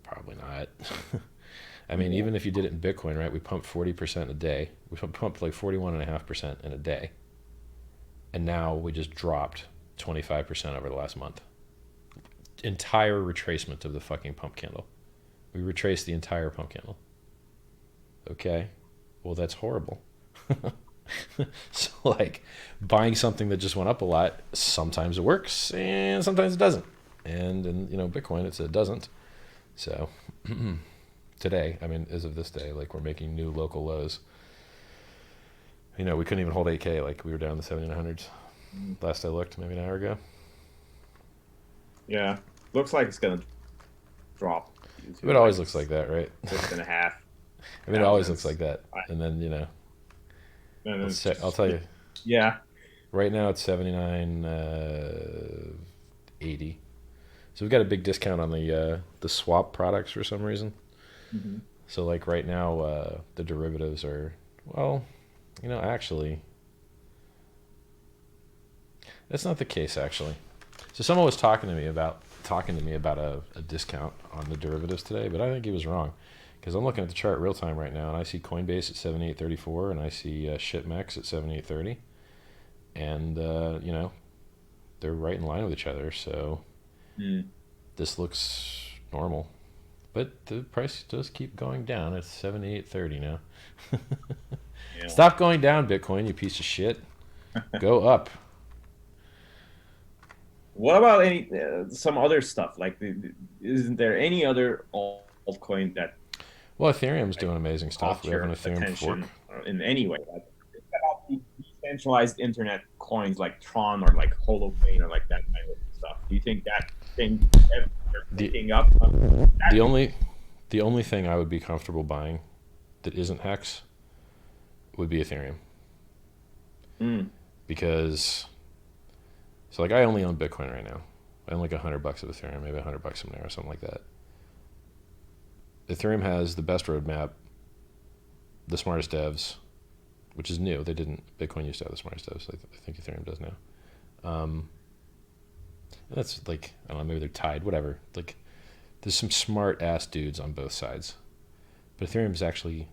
Probably not. I mean, even if you did it in Bitcoin, right? We pumped 40% a day. We pumped like 41.5% in a day. And now we just dropped 25% over the last month. Entire retracement of the fucking pump candle. We retraced the entire pump candle. Okay, well, that's horrible. So like buying something that just went up a lot, sometimes it works and sometimes it doesn't. And in Bitcoin, it doesn't. So today, I mean, as of this day, like, we're making new local lows. We couldn't even hold 8K. Like, we were down in the 7900s last I looked, maybe an hour ago. Yeah, looks like it's gonna drop. It always looks like that, right? 6.5. I mean, it always looks like that. And then I'll tell you. Yeah. Right now it's 79.80. So we've got a big discount on the swap products for some reason. Mm-hmm. So like right now the derivatives are, well, actually that's not the case actually. So someone was talking to me about a discount on the derivatives today, but I think he was wrong. Because I'm looking at the chart real time right now, and I see Coinbase at 78.34, and I see Shipmex at 78.30, and they're right in line with each other. So this looks normal, but the price does keep going down. It's 78.30 now. Yeah. Stop going down, Bitcoin, you piece of shit. Go up. What about some other stuff? Like, isn't there any other altcoin that? Well, Ethereum's doing amazing stuff. We have an Ethereum fork. In any way. Like, it's about the decentralized internet coins like Tron or like Holochain or like that kind of stuff. Do you think that thing ever picking up? The only thing I would be comfortable buying that isn't Hex would be Ethereum. Because, so like, I only own Bitcoin right now. I own like $100 of Ethereum, maybe $100 of Monero, something like that. Ethereum has the best roadmap, the smartest devs, which is new. They didn't. Bitcoin used to have the smartest devs. I think Ethereum does now. And that's like, I don't know, maybe they're tied. Whatever. Like, there's some smart ass dudes on both sides, but Ethereum is actually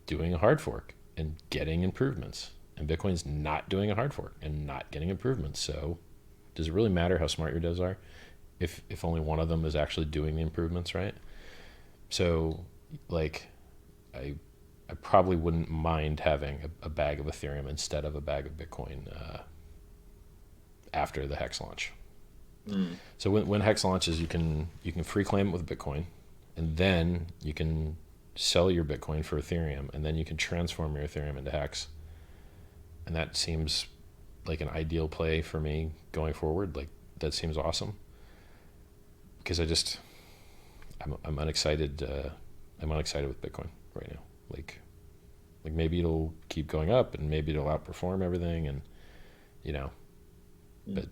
doing a hard fork and getting improvements, and Bitcoin's not doing a hard fork and not getting improvements. So, does it really matter how smart your devs are, if only one of them is actually doing the improvements, right? So, like, I I probably wouldn't mind having a bag of Ethereum instead of a bag of Bitcoin after the Hex launch. Mm. So when Hex launches, you can free claim it with Bitcoin, and then you can sell your Bitcoin for Ethereum, and then you can transform your Ethereum into Hex. And that seems like an ideal play for me going forward. Like, that seems awesome, because I'm unexcited. I'm unexcited with Bitcoin right now. Like maybe it'll keep going up, and maybe it'll outperform everything, and but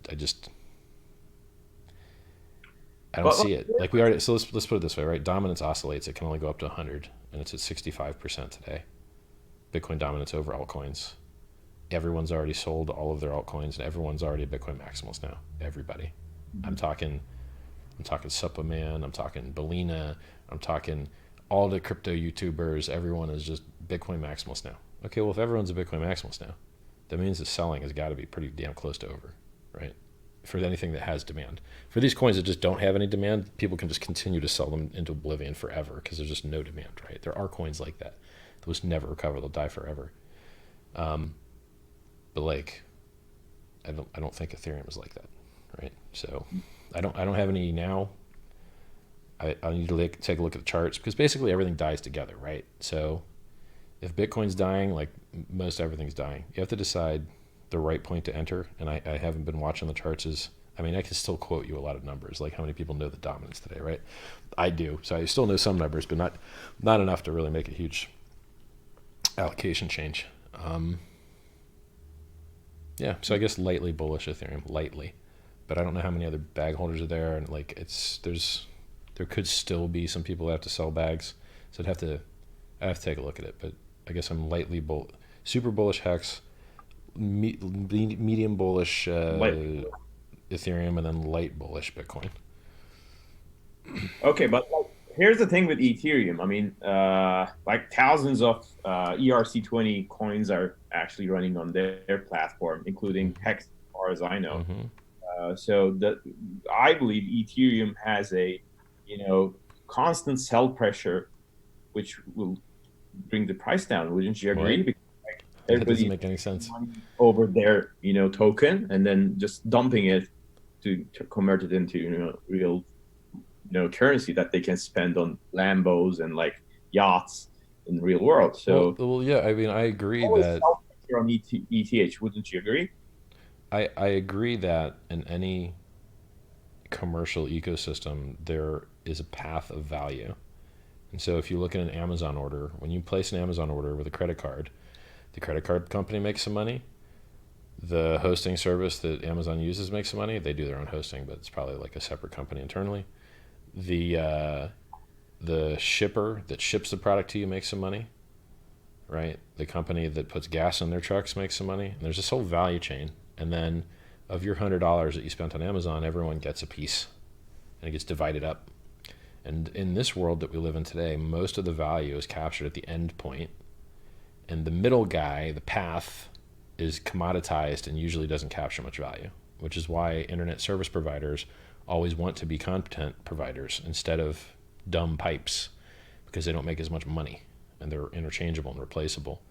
I don't see it. Like, we already, so let's put it this way, right? Dominance oscillates. It can only go up to 100, and it's at 65% today. Bitcoin dominance over altcoins. Everyone's already sold all of their altcoins, and everyone's already a Bitcoin maximalist now. Everybody. Mm-hmm. I'm talking Suppaman. I'm talking Belina. I'm talking all the crypto YouTubers. Everyone is just Bitcoin maximalist now. Okay, well, if everyone's a Bitcoin maximalist now, that means the selling has got to be pretty damn close to over, right? For anything that has demand. For these coins that just don't have any demand, people can just continue to sell them into oblivion forever because there's just no demand, right? There are coins like that. Those never recover. They'll die forever. But like, I don't think Ethereum is like that, right? So I don't have any now. I need to take a look at the charts, because basically everything dies together, right? So if Bitcoin's dying, like most everything's dying. You have to decide the right point to enter, and I haven't been watching the charts. I can still quote you a lot of numbers, like how many people know the dominance today, right? I do, so I still know some numbers, but not enough to really make a huge allocation change. Yeah, so I guess lightly bullish Ethereum, lightly, but I don't know how many other bag holders are there, and like there could still be some people that have to sell bags, so I have to take a look at it. But I guess I'm lightly super bullish Hex, medium bullish Ethereum, and then light bullish Bitcoin. Okay, but like, here's the thing with Ethereum. I mean, like thousands of ERC20 coins are actually running on their platform, including Hex, as far as I know. So I believe Ethereum has a, constant sell pressure, which will bring the price down. Wouldn't you agree? What? Because That doesn't make any sense. Over their, token, and then just dumping it to convert it into, real, currency that they can spend on Lambos and like yachts in the real world. So, well, yeah. I agree that on ETH, wouldn't you agree? I agree that in any commercial ecosystem there is a path of value. And so if you look at an Amazon order, when you place an Amazon order with a credit card, the credit card company makes some money. The hosting service that Amazon uses makes some money. They do their own hosting, but it's probably like a separate company internally. The shipper that ships the product to you makes some money, right? The company that puts gas in their trucks makes some money. And there's this whole value chain. And then of your $100 that you spent on Amazon, everyone gets a piece, and it gets divided up. And in this world that we live in today, most of the value is captured at the end point, and the middle guy, the path, is commoditized and usually doesn't capture much value, which is why internet service providers always want to be content providers instead of dumb pipes, because they don't make as much money and they're interchangeable and replaceable.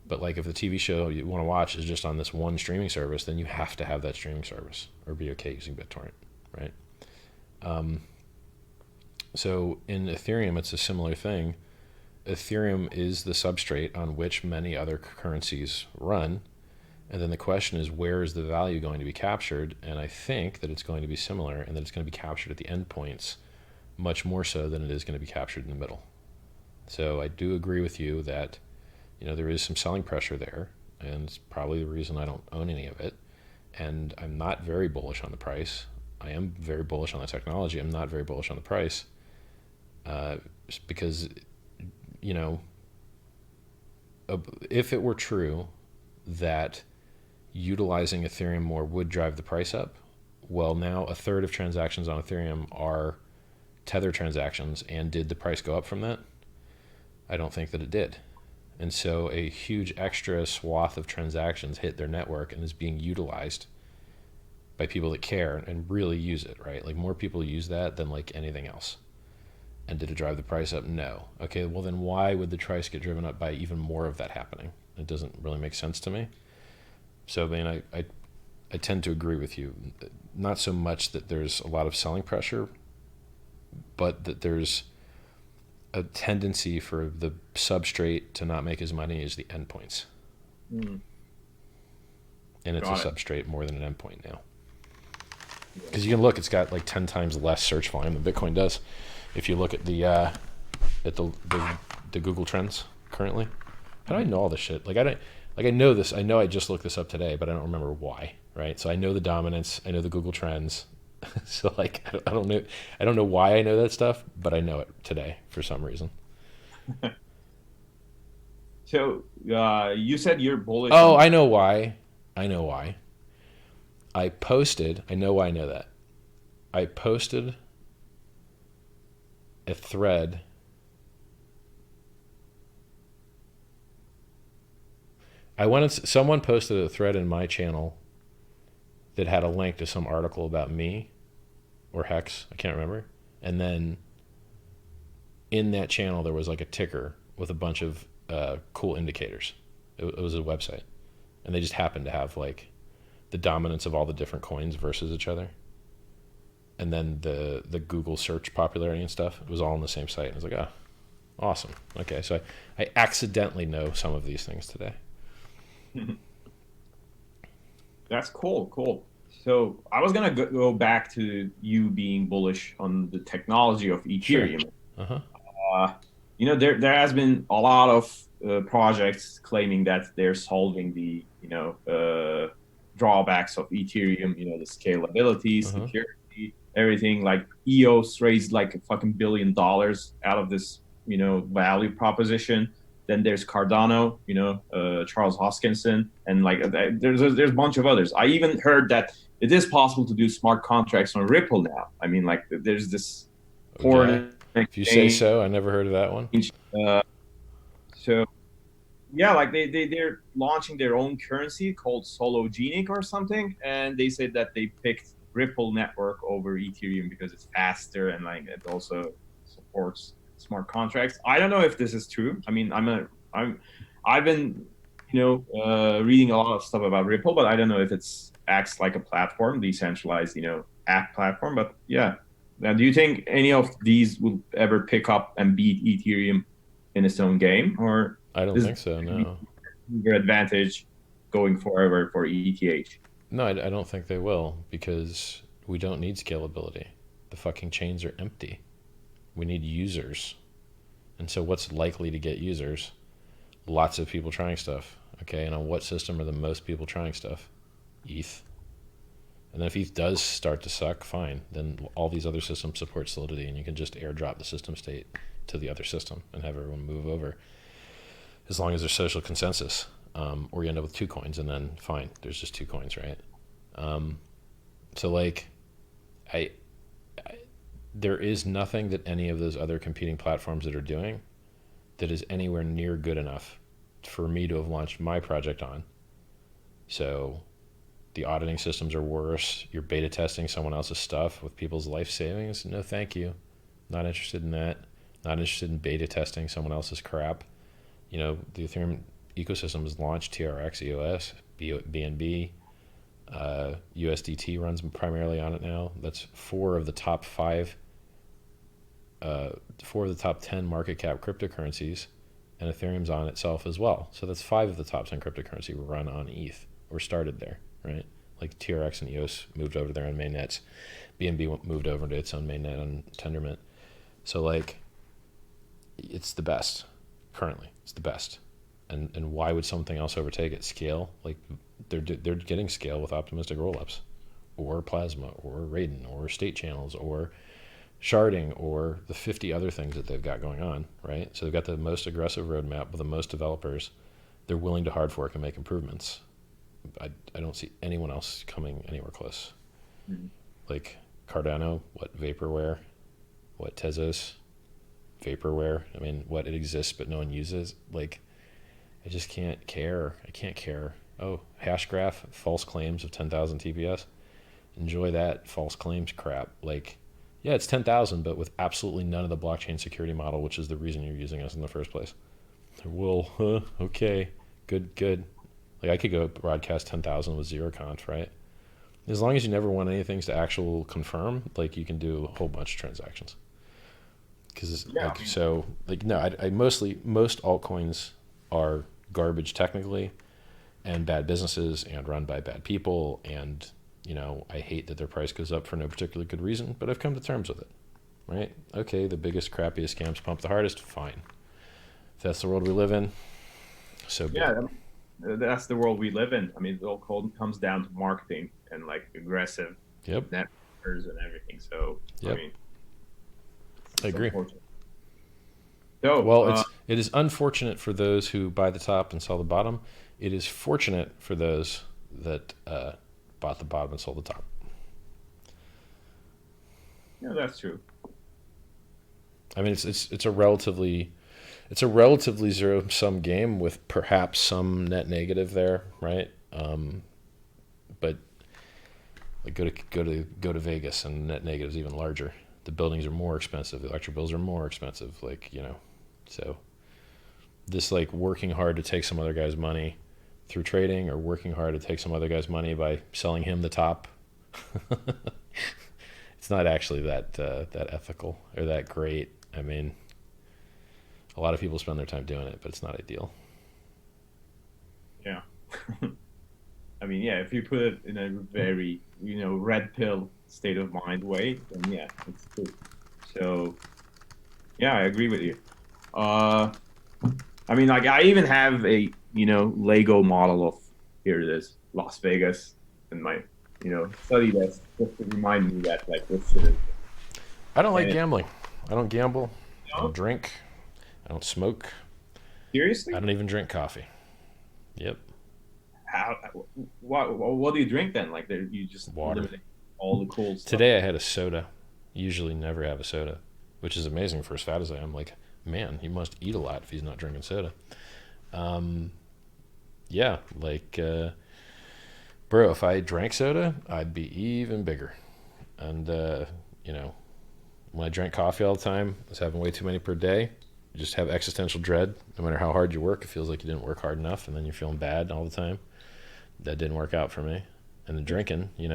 But like, if the TV show you want to watch is just on this one streaming service, then you have to have that streaming service or be okay using BitTorrent, right? So in Ethereum, it's a similar thing. Ethereum is the substrate on which many other currencies run. And then the question is, where is the value going to be captured? And I think that it's going to be similar, and that it's going to be captured at the endpoints much more so than it is going to be captured in the middle. So I do agree with you that, there is some selling pressure there, and it's probably the reason I don't own any of it. And I'm not very bullish on the price. I am very bullish on the technology. I'm not very bullish on the price, because, you know, if it were true that utilizing Ethereum more would drive the price up, well, now a third of transactions on Ethereum are Tether transactions, and did the price go up from that? I don't think that it did. And so a huge extra swath of transactions hit their network and is being utilized by people that care and really use it, right? Like, more people use that than like anything else. And did it drive the price up? No. Okay, well then why would the price get driven up by even more of that happening? It doesn't really make sense to me. So, I mean, I tend to agree with you. Not so much that there's a lot of selling pressure, but that there's a tendency for the substrate to not make as money as the endpoints. Mm. And it's Got a it. substrate more than an endpoint now. Yeah. Because you can look, it's got like 10 times less search volume than Bitcoin does. If you look at the Google Trends currently. How do I know all this shit? Like, I know this. I know I just looked this up today, but I don't remember why. Right? So I know the dominance. I know the Google Trends. So like, I don't know. I don't know why I know that stuff, but I know it today for some reason. So you said you're bullish Oh, on. I know why. I know why. I posted. I know why I know that. I posted a thread. Someone posted a thread in my channel that had a link to some article about me or Hex, I can't remember. And then in that channel there was like a ticker with a bunch of cool indicators. It was a website, and they just happened to have like the dominance of all the different coins versus each other, and then the Google search popularity and stuff. It was all on the same site. And I was like, oh, awesome. Okay, so I accidentally know some of these things today. That's cool, cool. So I was gonna go back to you being bullish on the technology of Sure. Ethereum. Uh-huh. Uh, there has been a lot of projects claiming that they're solving the drawbacks of Ethereum. The scalability, Uh-huh. security, everything. Like EOS raised like a fucking $1 billion out of this value proposition. Then there's Cardano, Charles Hoskinson, and like there's a bunch of others. I even heard that it is possible to do smart contracts on Ripple now. I mean, like there's this Okay. foreign If you say exchange. so, I never heard of that one. Uh, so yeah, like they're launching their own currency called Sologenic or something, and they said that they picked Ripple network over Ethereum because it's faster and like it also supports smart contracts. I don't know if this is true. I mean, I've been reading a lot of stuff about Ripple, but I don't know if it's acts like a platform, decentralized app platform. But yeah, now do you think any of these will ever pick up and beat Ethereum in its own game, or I don't is think so, no. your advantage going forward for ETH? No, I don't think they will, because we don't need scalability. The fucking chains are empty. We need users. And so what's likely to get users? Lots of people trying stuff. Okay, and on what system are the most people trying stuff? ETH. And then if ETH does start to suck, fine. Then all these other systems support Solidity, and you can just airdrop the system state to the other system and have everyone move over, as long as there's social consensus. Or you end up with two coins, and then fine, there's just two coins, right? So like, I there is nothing that any of those other competing platforms that are doing that is anywhere near good enough for me to have launched my project on. So the auditing systems are worse. You're beta testing someone else's stuff with people's life savings. No, thank you. Not interested in that. Not interested in beta testing someone else's crap. The Ethereum ecosystem has launched TRX, EOS, BNB. USDT runs primarily on it now. That's four of the top 10 market cap cryptocurrencies, and Ethereum's on itself as well. So that's 5 of the top 10 cryptocurrency run on ETH or started there, right? Like TRX and EOS moved over to their own mainnets. BNB moved over to its own mainnet on Tendermint. So like, it's the best currently. It's the best. And why would something else overtake it? Scale, like they're getting scale with optimistic rollups. or Plasma or Raiden or state channels or sharding or the 50 other things that they've got going on, right? So they've got the most aggressive roadmap with the most developers. They're willing to hard fork and make improvements. I don't see anyone else coming anywhere close. Mhm. Like Cardano, what Vaporware, what Tezos, Vaporware. I mean, what it exists but no one uses. Like, I just can't care. I can't care. Oh, Hashgraph, false claims of 10,000 TPS. Enjoy that false claims crap. Like, yeah, it's 10,000, but with absolutely none of the blockchain security model, which is the reason you're using us in the first place. Well, okay, good. Like, I could go broadcast 10,000 with zero conf, right? As long as you never want anything to actual confirm, like, you can do a whole bunch of transactions. Because, Yeah, like, so, like, no, most altcoins are garbage technically and bad businesses and run by bad people. And, I hate that their price goes up for no particular good reason, but I've come to terms with it, right? Okay, the biggest, crappiest scams pump the hardest, fine. If that's the world we live in, so be yeah, it. that's the world we live in. I mean, it all comes down to marketing and like aggressive Yep, networkers and everything. So, I yep, mean, I it's agree. unfortunate. So, Well, it is unfortunate for those who buy the top and sell the bottom. It is fortunate for those that bought the bottom and sold the top. yeah, that's true. I mean, it's a relatively zero sum game with perhaps some net negative there, right? But like go to Vegas and net negative is even larger. The buildings are more expensive. The electric bills are more expensive. Like, so this, like, working hard to take some other guy's money through trading or working hard to take some other guy's money by selling him the top. It's not actually that ethical or that great. I mean, a lot of people spend their time doing it, but it's not ideal. Yeah. I mean, yeah, if you put it in a very, red pill state of mind way, then yeah, it's true. So, yeah, I agree with you. Uh, I mean, like, I even have a, Lego model of, here it is, Las Vegas, in my, study desk, just to remind me that, like, this shit is, I don't like and, gambling. I don't gamble. I don't know, drink. I don't smoke. I seriously, don't even drink coffee. Yep, how, what do you drink then? Like, there, you just water. eliminate all the cool stuff. Today I had a soda. Usually never have a soda, which is amazing for as fat as I am. Like, man, he must eat a lot if he's not drinking soda. Um, yeah, like, bro, if I drank soda, I'd be even bigger. And, when I drank coffee all the time, I was having way too many per day. You just have existential dread. No matter how hard you work, it feels like you didn't work hard enough, and then you're feeling bad all the time. That didn't work out for me. And the drinking, you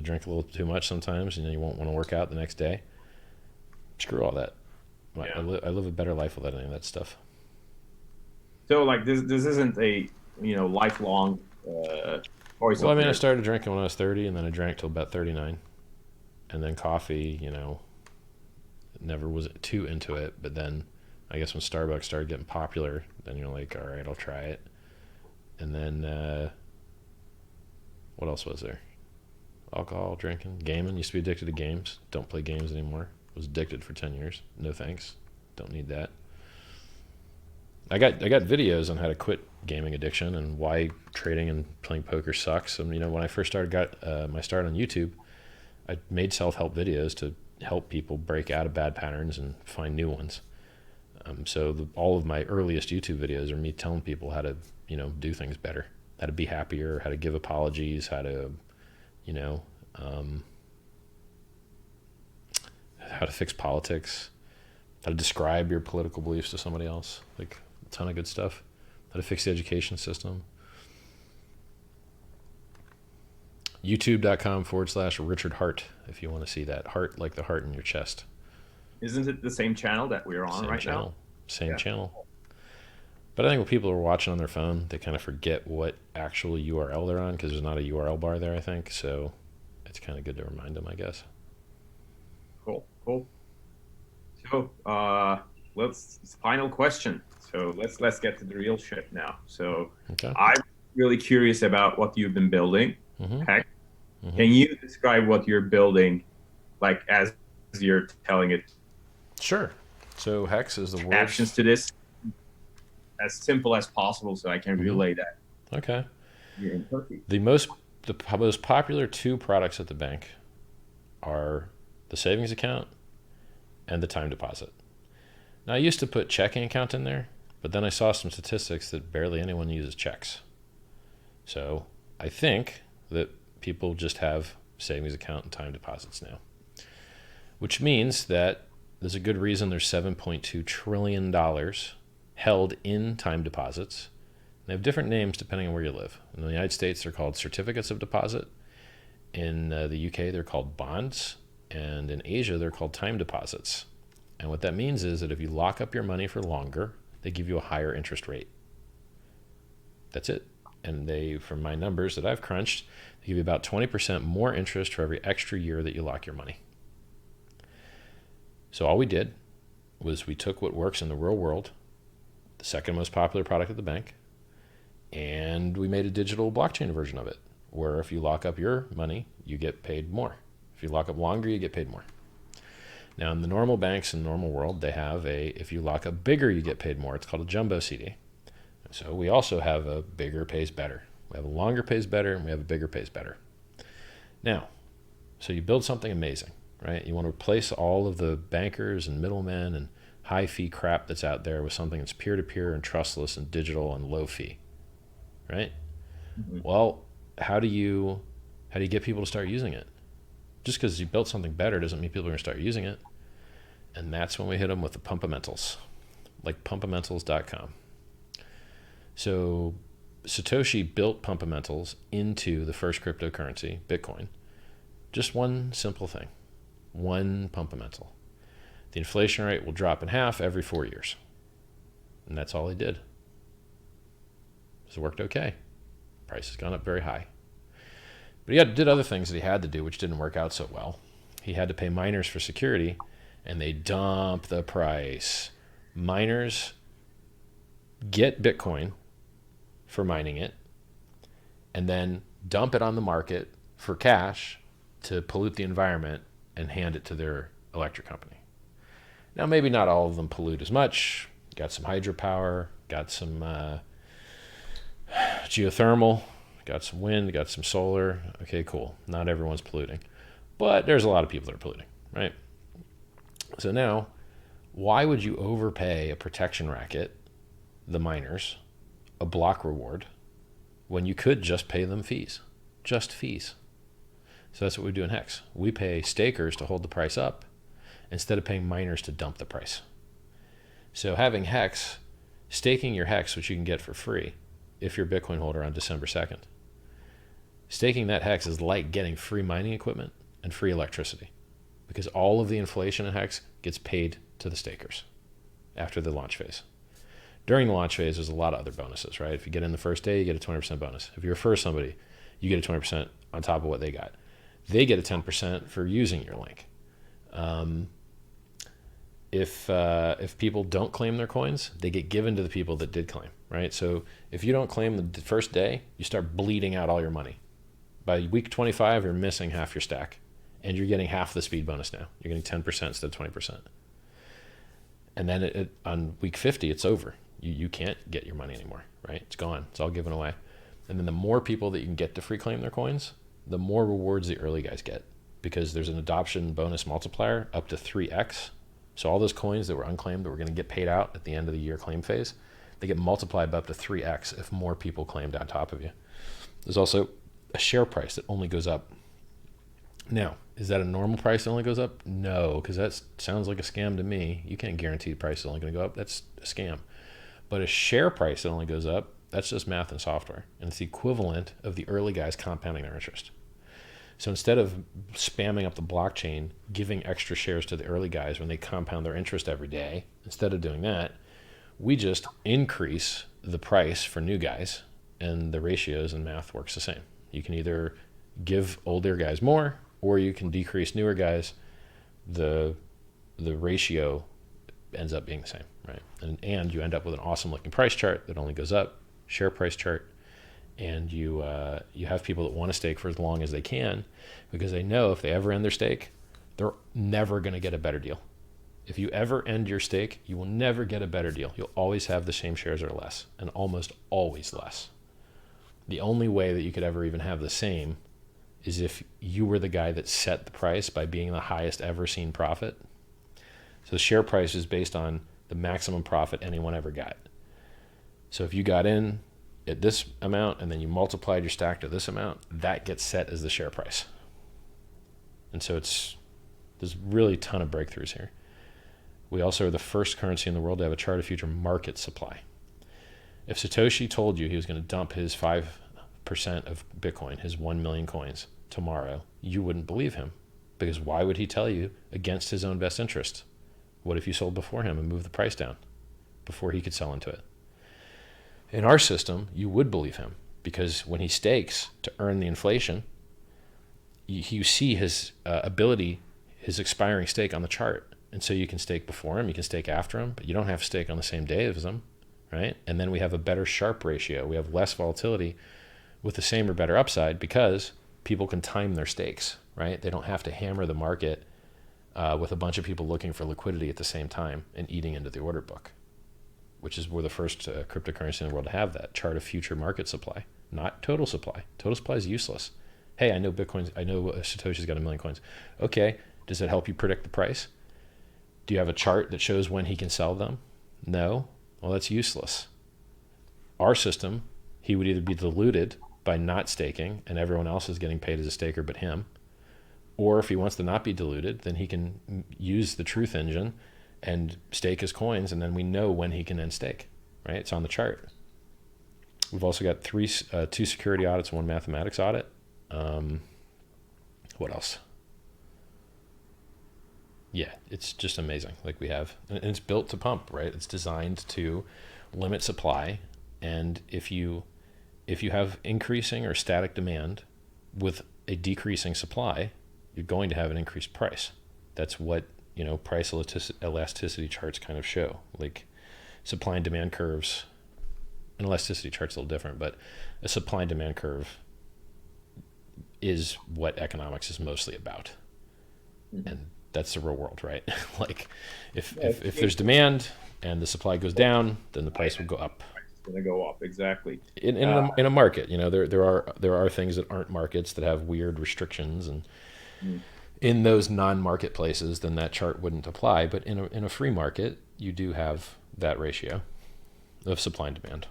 drink a little too much sometimes, and you won't want to work out the next day. Screw all that. I, Yeah. li- I live a better life without any of that stuff. So, like, this isn't a, lifelong choice Well, I of mean, I yours. started drinking when I was 30, and then I drank till about 39. And then coffee, never was too into it. But then I guess when Starbucks started getting popular, then you're like, all right, I'll try it. And then what else was there? Alcohol, drinking, gaming. Used to be addicted to games. Don't play games anymore. Was addicted for 10 years. No thanks. Don't need that. I got videos on how to quit gaming addiction and why trading and playing poker sucks. And when I first got my start on YouTube, I made self-help videos to help people break out of bad patterns and find new ones. So all of my earliest YouTube videos are me telling people how to do things better, how to be happier, how to give apologies, how to you know um, how to fix politics, how to describe your political beliefs to somebody else, like a ton of good stuff. How to fix the education system. YouTube.com/Richard Hart if you want to see that. Heart like the heart in your chest. Isn't it the same channel that we're on Same right now? channel. Same Yeah. channel. But I think when people are watching on their phone, they kind of forget what actual URL they're on because there's not a URL bar there, I think. So it's kind of good to remind them, I guess. Cool. Cool. So, let's final question. So let's get to the real shit now. So Okay. I'm really curious about what you've been building. Mm-hmm. Okay. Mm-hmm. Can you describe what you're building, like as you're telling it Sure. So Hex is the world's. captions to this as simple as possible so I can Mm-hmm. relay that Okay. here in Turkey? The most popular two products at the bank are the savings account and the time deposit. Now I used to put checking account in there, but then I saw some statistics that barely anyone uses checks. So I think that people just have savings account and time deposits now, which means that there's a good reason there's $7.2 trillion held in time deposits. They have different names depending on where you live. In the United States, they're called certificates of deposit. In the UK, they're called bonds. And in Asia, they're called time deposits. And what that means is that if you lock up your money for longer, they give you a higher interest rate. That's it. And they, from my numbers that I've crunched, they give you about 20% more interest for every extra year that you lock your money. So all we did was we took what works in the real world, the second most popular product at the bank, and we made a digital blockchain version of it, where if you lock up your money, you get paid more. If you lock up longer, you get paid more. Now, in the normal banks in the normal world, they have if you lock up bigger, you get paid more. It's called a jumbo CD. So we also have a bigger pays better. We have a longer pays better, and we have a bigger pays better. Now, so you build something amazing, right? You want to replace all of the bankers and middlemen and high fee crap that's out there with something that's peer-to-peer and trustless and digital and low fee, right? Mm-hmm. Well, how do you get people to start using it? Just because you built something better doesn't mean people are going to start using it. And that's when we hit them with the pumpamentals, like pumpamentals.com. So Satoshi built pumpamentals into the first cryptocurrency, Bitcoin. Just one simple thing, one pumpamental. The inflation rate will drop in half every 4 years. And that's all he did. So it worked okay. Price has gone up very high. But he did other things that he had to do, which didn't work out so well. He had to pay miners for security, and they dump the price. Miners get Bitcoin for mining it, and then dump it on the market for cash to pollute the environment and hand it to their electric company. Now, maybe not all of them pollute as much. Got some hydropower, got some geothermal, got some wind, got some solar. Okay, cool. Not everyone's polluting. But there's a lot of people that are polluting, right? So now, why would you overpay a protection racket, the miners, a block reward, when you could just pay them fees? Just fees. So that's what we do in Hex. We pay stakers to hold the price up instead of paying miners to dump the price. So having Hex, staking your Hex, which you can get for free if you're a Bitcoin holder on December 2nd, staking that Hex is like getting free mining equipment and free electricity, because all of the inflation in Hex gets paid to the stakers after the launch phase. During the launch phase, there's a lot of other bonuses, right? If you get in the first day, you get a 20% bonus. If you refer somebody, you get a 20% on top of what they got. They get a 10% for using your link. If people don't claim their coins, they get given to the people that did claim, right? So if you don't claim the first day, you start bleeding out all your money. By week 25, you're missing half your stack, and you're getting half the speed bonus now. You're getting 10% instead of 20%. And then on week 50, it's over. You can't get your money anymore, right? It's gone. It's all given away. And then the more people that you can get to free claim their coins, the more rewards the early guys get, because there's an adoption bonus multiplier up to 3x. So all those coins that were unclaimed that were going to get paid out at the end of the year claim phase, they get multiplied by up to 3x if more people claimed on top of you. There's also a share price that only goes up. Now, is that a normal price that only goes up? No, because that sounds like a scam to me. You can't guarantee the price is only going to go up. That's a scam. But a share price that only goes up, that's just math and software. And it's the equivalent of the early guys compounding their interest. So instead of spamming up the blockchain, giving extra shares to the early guys when they compound their interest every day, instead of doing that, we just increase the price for new guys, and the ratios and math works the same. You can either give older guys more, or you can decrease newer guys. The ratio ends up being the same, right? And you end up with an awesome looking price chart that only goes up, share price chart, and you have people that want to stake for as long as they can, because they know if they ever end their stake, they're never going to get a better deal. If you ever end your stake, you will never get a better deal. You'll always have the same shares or less, and almost always less. The only way that you could ever even have the same is if you were the guy that set the price by being the highest ever seen profit. So the share price is based on the maximum profit anyone ever got. So if you got in at this amount and then you multiplied your stack to this amount, that gets set as the share price. And so there's really a ton of breakthroughs here. We also are the first currency in the world to have a chart of future market supply. If Satoshi told you he was going to dump his 5% of Bitcoin, his 1 million coins, tomorrow, you wouldn't believe him. Because why would he tell you against his own best interest? What if you sold before him and moved the price down before he could sell into it? In our system, you would believe him, because when he stakes to earn the inflation, you see his ability, his expiring stake on the chart. And so you can stake before him, you can stake after him, but you don't have to stake on the same day as him, right? And then we have a better Sharpe ratio. We have less volatility with the same or better upside, because people can time their stakes, right? They don't have to hammer the market with a bunch of people looking for liquidity at the same time and eating into the order book, which is we're the first cryptocurrency in the world to have that chart of future market supply, not total supply. Total supply is useless. Hey, I know Satoshi's got 1 million coins. Okay, does it help you predict the price? Do you have a chart that shows when he can sell them? No. Well, that's useless. Our system, he would either be diluted by not staking and everyone else is getting paid as a staker but him, or if he wants to not be diluted, then he can use the truth engine and stake his coins, and then we know when he can end stake, right? It's on the chart. We've also got two security audits, one mathematics audit. What else? Yeah, it's just amazing. Like we have, and it's built to pump, right? It's designed to limit supply. And if you have increasing or static demand with a decreasing supply, you're going to have an increased price. That's what, price elasticity charts kind of show. Like supply and demand curves, an elasticity chart's a little different, but a supply and demand curve is what economics is mostly about. Mm-hmm. And that's the real world, right? Like if there's demand and the supply goes down, then the price will go up. It's going to go up, exactly. In a market, there are things that aren't markets that have weird restrictions, and in those non-marketplaces, then that chart wouldn't apply. But in a free market, you do have that ratio of supply and demand.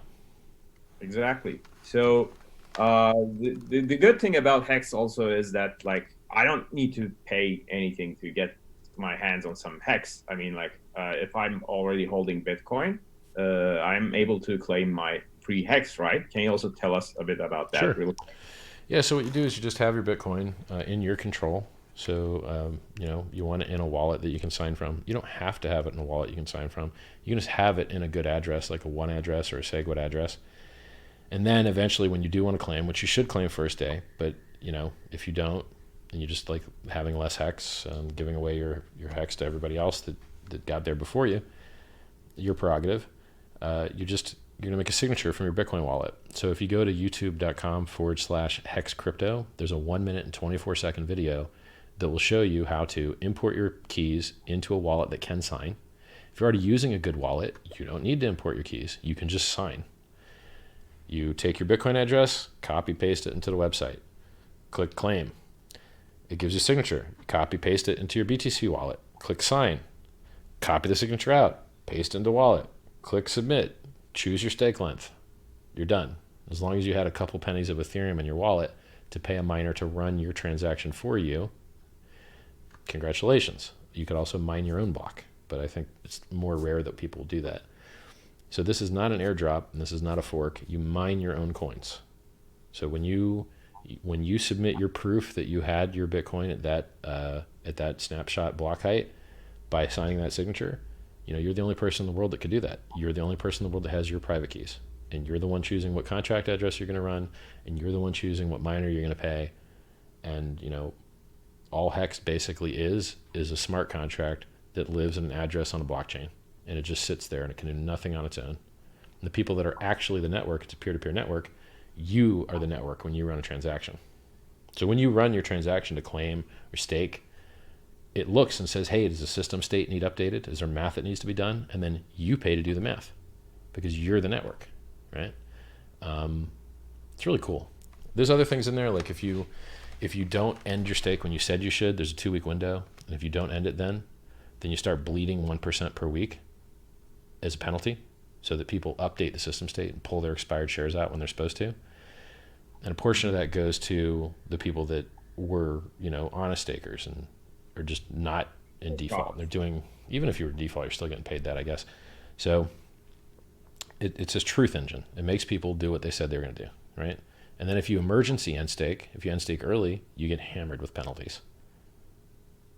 Exactly. So the good thing about Hex also is that, like, I don't need to pay anything to get my hands on some Hex. I mean, like, if I'm already holding Bitcoin, I'm able to claim my free Hex, right? Can you also tell us a bit about that? Sure. Yeah, so what you do is you just have your Bitcoin in your control. So, you want it in a wallet that you can sign from. You don't have to have it in a wallet you can sign from. You can just have it in a good address, like a one address or a SegWit address. And then eventually when you do want to claim, which you should claim first day, but, if you don't, and you just like having less Hex, giving away your Hex to everybody else that got there before you, your prerogative, you're going to make a signature from your Bitcoin wallet. So if you go to youtube.com/Hex Crypto, there's a 1 minute and 24 second video that will show you how to import your keys into a wallet that can sign. If you're already using a good wallet, you don't need to import your keys. You can just sign. You take your Bitcoin address, copy paste it into the website, click claim. It gives you a signature. Copy paste it into your BTC wallet, click sign. Copy the signature out, paste into wallet, click submit, choose your stake length. You're done. As long as you had a couple pennies of Ethereum in your wallet to pay a miner to run your transaction for you, congratulations. You could also mine your own block, but I think it's more rare that people do that. So this is not an airdrop, and this is not a fork. You mine your own coins. So when you submit your proof that you had your Bitcoin at that snapshot block height by signing that signature, you're the only person in the world that could do that. You're the only person in the world that has your private keys, and you're the one choosing what contract address you're going to run, and you're the one choosing what miner you're going to pay. And all Hex basically is a smart contract that lives in an address on a blockchain, and it just sits there and it can do nothing on its own. And the people that are actually the network, it's a peer-to-peer network, You are the network when you run a transaction. So when you run your transaction to claim or stake, it looks and says, hey, does the system state need updated? Is there math that needs to be done? And then you pay to do the math because you're the network, right? It's really cool. There's other things in there, like if you don't end your stake when you said you should, there's a 2-week window. And if you don't end it then you start bleeding 1% per week as a penalty so that people update the system state and pull their expired shares out when they're supposed to. And a portion of that goes to the people that were, honest stakers and are just not in default. They're doing, even if you were default, you're still getting paid that, I guess. So it's this truth engine. It makes people do what they said they were going to do, right? And then if you emergency end stake, if you end stake early, you get hammered with penalties.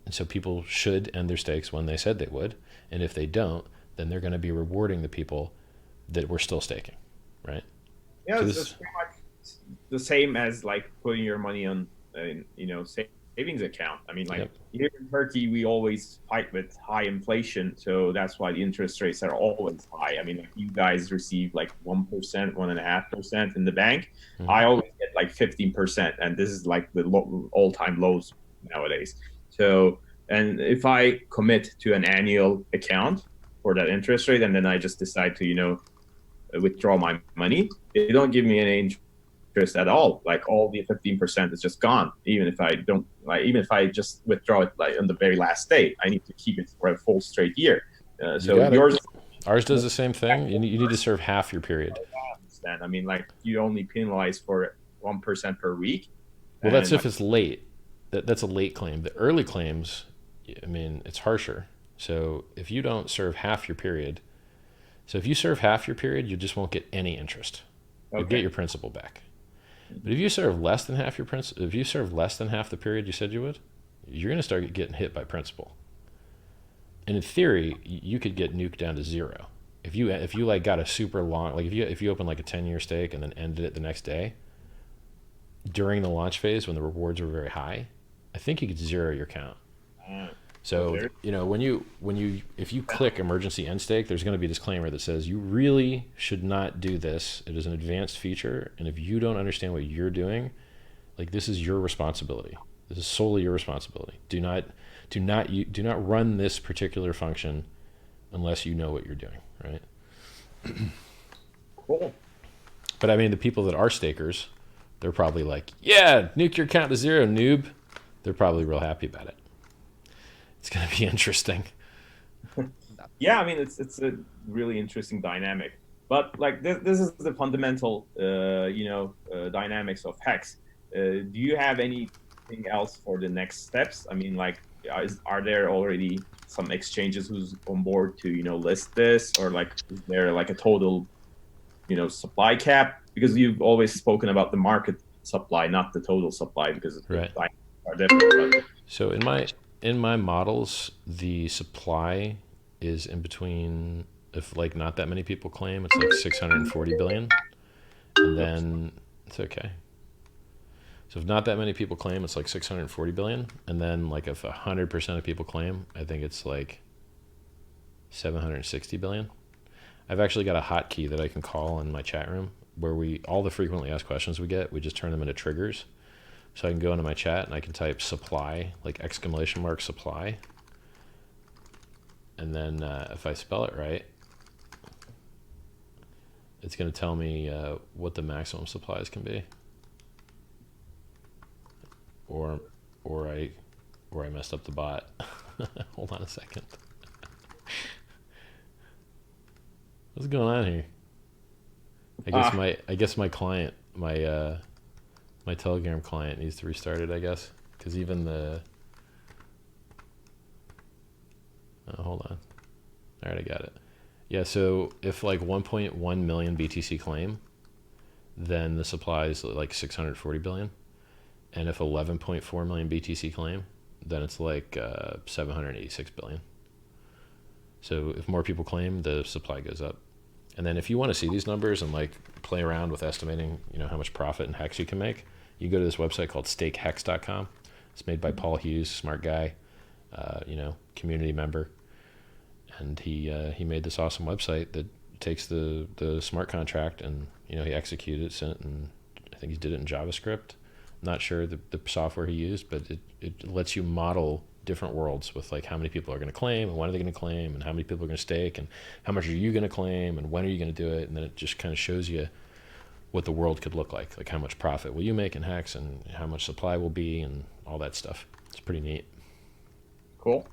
And so people should end their stakes when they said they would. And if they don't, then they're going to be rewarding the people that were still staking, right? Yeah, so it's just pretty much the same as like putting your money on, savings account. I mean, like Yep. here in Turkey, we always fight with high inflation, so that's why the interest rates are always high. I mean, like you guys receive like 1%, 1.5% in the bank. Mhm. I always get like 15%, and this is like the all-time lows nowadays. So, and if I commit to an annual account for that interest rate, and then I just decide to, withdraw my money, they don't give me any interest at all. Like all the 15% is just gone. Even if I don't, even if I just withdraw it like on the very last day, I need to keep it for a full straight year. So got it. yours, Ours does the same thing. You need to serve half your period. then I mean, like you only penalize for 1% per week. Well, that's And if it's late. That's a late claim. The early claims, I mean, it's harsher. So if you don't serve half your period, so if you serve half your period, you just won't get any interest. You'll get your principal back. But if you serve less than half your if you serve less than half the period you said you would, you're going to start getting hit by principal. And in theory, you could get nuked down to zero. If you like got a super long, like if you open like a 10-year stake and then ended it the next day, during the launch phase when the rewards were very high, I think you could zero your count. So if you click emergency end stake, there's going to be a disclaimer that says you really should not do this. It is an advanced feature, and if you don't understand what you're doing, like this is your responsibility. This is solely your responsibility. Do not run this particular function unless you know what you're doing, right? cool. But I mean, the people that are stakers, they're probably like, yeah, nuke your count to zero, noob. They're probably real happy about it. It's going to be interesting. Yeah, I mean, it's a really interesting dynamic. But like this is the fundamental, dynamics of Hex. Do you have anything else for the next steps? I mean, like, are there already some exchanges who's on board to list this, or like is there like a total supply cap? Because you've always spoken about the market supply, not the total supply, because Right. the are different. But So in my models, the supply is in between, if like not that many people claim, it's like 640 billion. And then it's okay. So if not that many people claim, it's like 640 billion. And then like if 100% of people claim, I think it's like 760 billion. I've actually got a hotkey that I can call in my chat room where all the frequently asked questions we get, we just turn them into triggers. So I can go into my chat and I can type supply, like exclamation mark supply. And then if I spell it right, it's going to tell me what the maximum supplies can be. Or I messed up the bot. Hold on a second. What's going on here? I guess my client, my Telegram client needs to restart it, I guess, because even the hold on. All right, I got it. Yeah, so if like 1.1 million BTC claim, then the supply is like 640 billion. And if 11.4 million BTC claim, then it's like 786 billion. So if more people claim, the supply goes up. And then if you want to see these numbers and like play around with estimating, how much profit and Hex you can make, you go to this website called stakehex.com. It's made by Paul Hughes, smart guy, community member. And he made this awesome website that takes the smart contract and he executes it and think he did it in JavaScript. I'm not sure the software he used, but it lets you model different worlds with like how many people are going to claim and when are they going to claim and how many people are going to stake and how much are you going to claim and when are you going to do it, and then it just kind of shows you what the world could look like how much profit will you make in Hex and how much supply will be and all that stuff. It's pretty neat. Cool.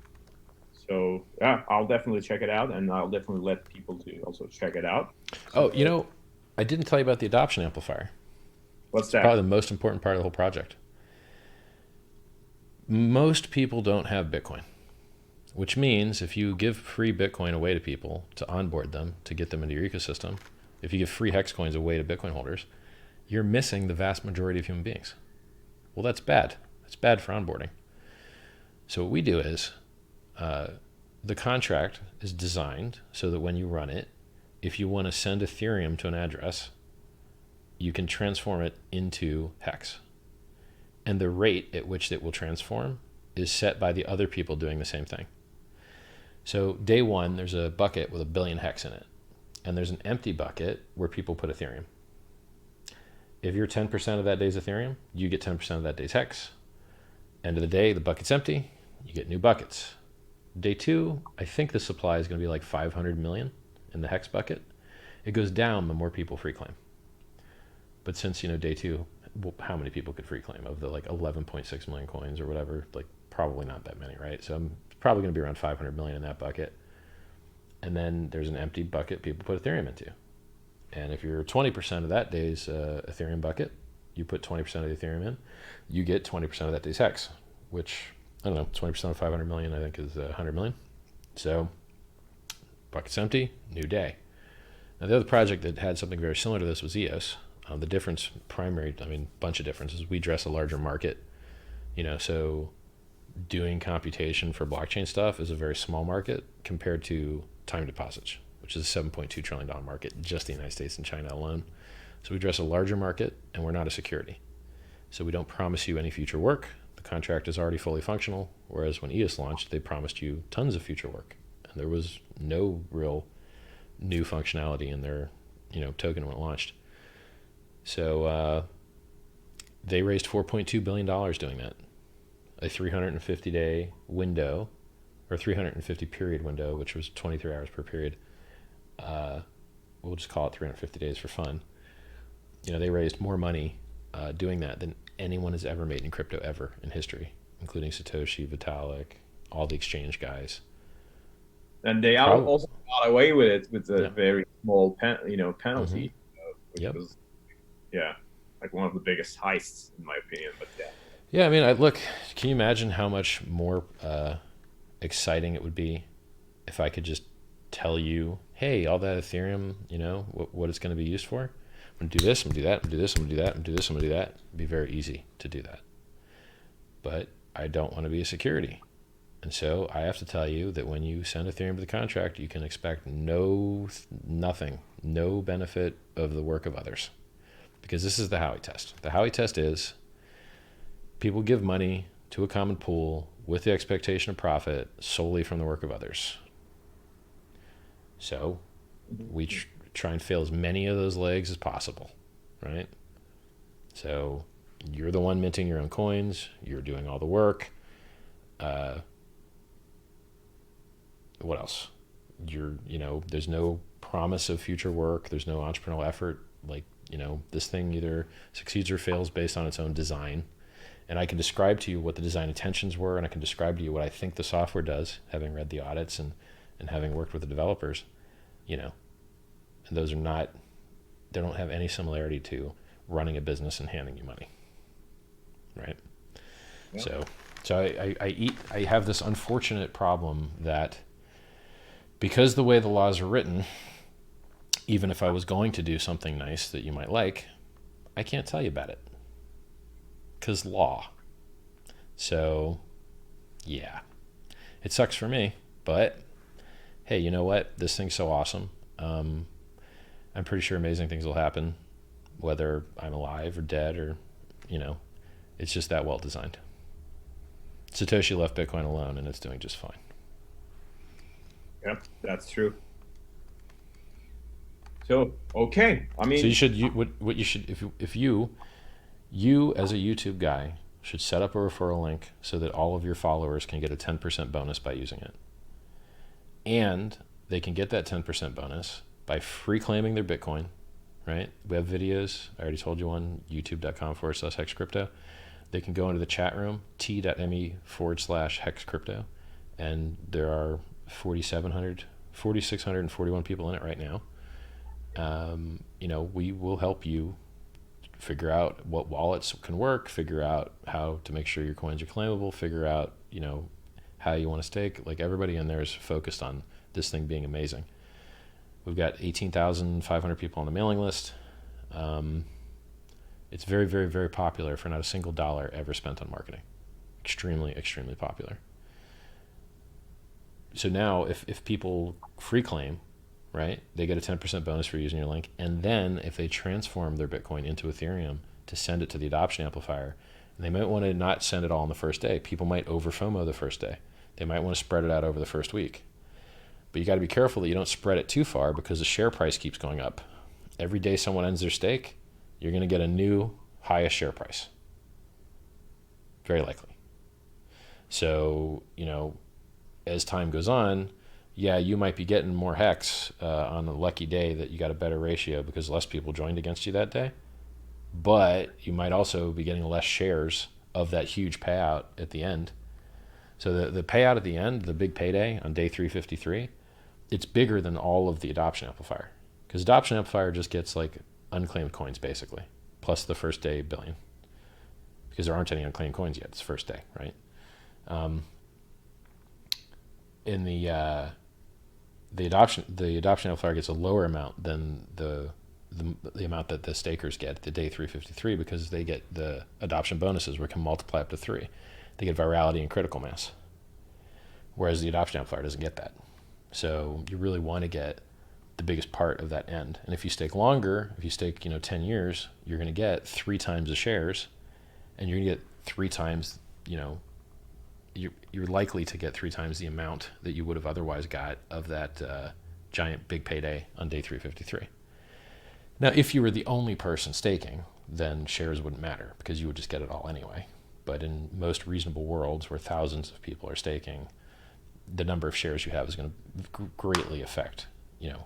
So yeah, I'll definitely check it out, and I'll definitely let people to also check it out. Oh, I didn't tell you about the adoption amplifier. What's It's that? probably the most important part of the whole project. Most people don't have Bitcoin, which means if you give free Bitcoin away to people to onboard them, to get them into your ecosystem, if you give free Hex coins away to Bitcoin holders, you're missing the vast majority of human beings. Well, that's bad. That's bad for onboarding. So what we do is the contract is designed so that when you run it, if you want to send Ethereum to an address, you can transform it into Hex. And the rate at which it will transform is set by the other people doing the same thing. So day one, there's a bucket with 1 billion Hex in it. And there's an empty bucket where people put Ethereum. If you're 10% of that day's Ethereum, you get 10% of that day's Hex. End of the day, the bucket's empty, you get new buckets. Day two, I think the supply is going to be like 500 million in the Hex bucket. It goes down the more people free claim. But since, day two, how many people could free claim of the like 11.6 million coins or whatever? Like probably not that many, right? So I'm probably going to be around 500 million in that bucket. And then there's an empty bucket people put Ethereum into. And if you're 20% of that day's Ethereum bucket, you put 20% of the Ethereum in, you get 20% of that day's Hex, which, I don't know, 20% of 500 million I think is 100 million. So bucket's empty, new day. Now the other project that had something very similar to this was EOS. The difference, bunch of differences. We address a larger market, so doing computation for blockchain stuff is a very small market compared to time deposits, which is a $7.2 trillion market, just the United States and China alone. So we address a larger market, and we're not a security. So we don't promise you any future work. The contract is already fully functional, whereas when EOS launched, they promised you tons of future work. And there was no real new functionality in their token when it launched. So they raised $4.2 billion doing that. A 350-day window, or 350 period window, which was 23 hours per period. We'll just call it 350 days for fun. They raised more money doing that than anyone has ever made in crypto ever in history, including Satoshi, Vitalik, all the exchange guys. And they also got away with it with a very small penalty, which was like one of the biggest heists in my opinion. But look, can you imagine how much more exciting it would be if I could just tell you, hey, all that Ethereum, what it's going to be used for? I'm going to do this, I'm going to do that, I'm going to do this, I'm going to do that, I'm going to do this, I'm going to do that. It'd be very easy to do that. But I don't want to be a security. And so I have to tell you that when you send Ethereum to the contract, you can expect nothing, no benefit of the work of others. Because this is the Howey test. The Howey test is people give money to a common pool with the expectation of profit solely from the work of others. So we try and fail as many of those legs as possible, right? So you're the one minting your own coins. You're doing all the work. What else? There's no promise of future work. There's no entrepreneurial effort. This thing either succeeds or fails based on its own design. And I can describe to you what the design intentions were, and I can describe to you what I think the software does, having read the audits and having worked with the developers, and those they don't have any similarity to running a business and handing you money, right? Yep. So I have this unfortunate problem that because the way the laws are written, even if I was going to do something nice that you might like, I can't tell you about it. Because law. So, yeah. It sucks for me, but hey, you know what? This thing's so awesome. I'm pretty sure amazing things will happen, whether I'm alive or dead or, it's just that well designed. Satoshi left Bitcoin alone and it's doing just fine. Yep, that's true. So, okay. So you should, what you should, if you You, as a YouTube guy, should set up a referral link so that all of your followers can get a 10% bonus by using it. And they can get that 10% bonus by free claiming their Bitcoin, right? We have videos. I already told you one, youtube.com/hexcrypto. They can go into the chat room, t.me/hexcrypto. And there are 4,641 people in it right now. We will help you figure out what wallets can work, figure out how to make sure your coins are claimable, figure out, how you want to stake. Like, everybody in there is focused on this thing being amazing. We've got 18,500 people on the mailing list. It's very, very, very popular for not a single dollar ever spent on marketing. Extremely, extremely popular. So now if people free claim, right, they get a 10% bonus for using your link. And then if they transform their Bitcoin into Ethereum to send it to the adoption amplifier, and they might want to not send it all on the first day. People might over FOMO the first day. They might want to spread it out over the first week. But you got to be careful that you don't spread it too far, because the share price keeps going up. Every day someone ends their stake, you're going to get a new highest share price. Very likely. So, as time goes on, yeah, you might be getting more hex on a lucky day that you got a better ratio because less people joined against you that day. But you might also be getting less shares of that huge payout at the end. So the payout at the end, the big payday on day 353, it's bigger than all of the adoption amplifier. Because adoption amplifier just gets like unclaimed coins basically, plus the first day billion. Because there aren't any unclaimed coins yet. It's the first day, right? In the adoption amplifier gets a lower amount than the amount that the stakers get at the day 353, because they get the adoption bonuses where it can multiply up to 3. They get virality and critical mass, whereas the adoption amplifier doesn't get that. So you really want to get the biggest part of that end. And if you stake longer, if you stake 10 years, you're going to get 3 times the shares, and you're going to get 3 times, you're likely to get 3 times the amount that you would have otherwise got of that giant big payday on day 353. Now, if you were the only person staking, then shares wouldn't matter because you would just get it all anyway. But in most reasonable worlds where thousands of people are staking, the number of shares you have is going to greatly affect,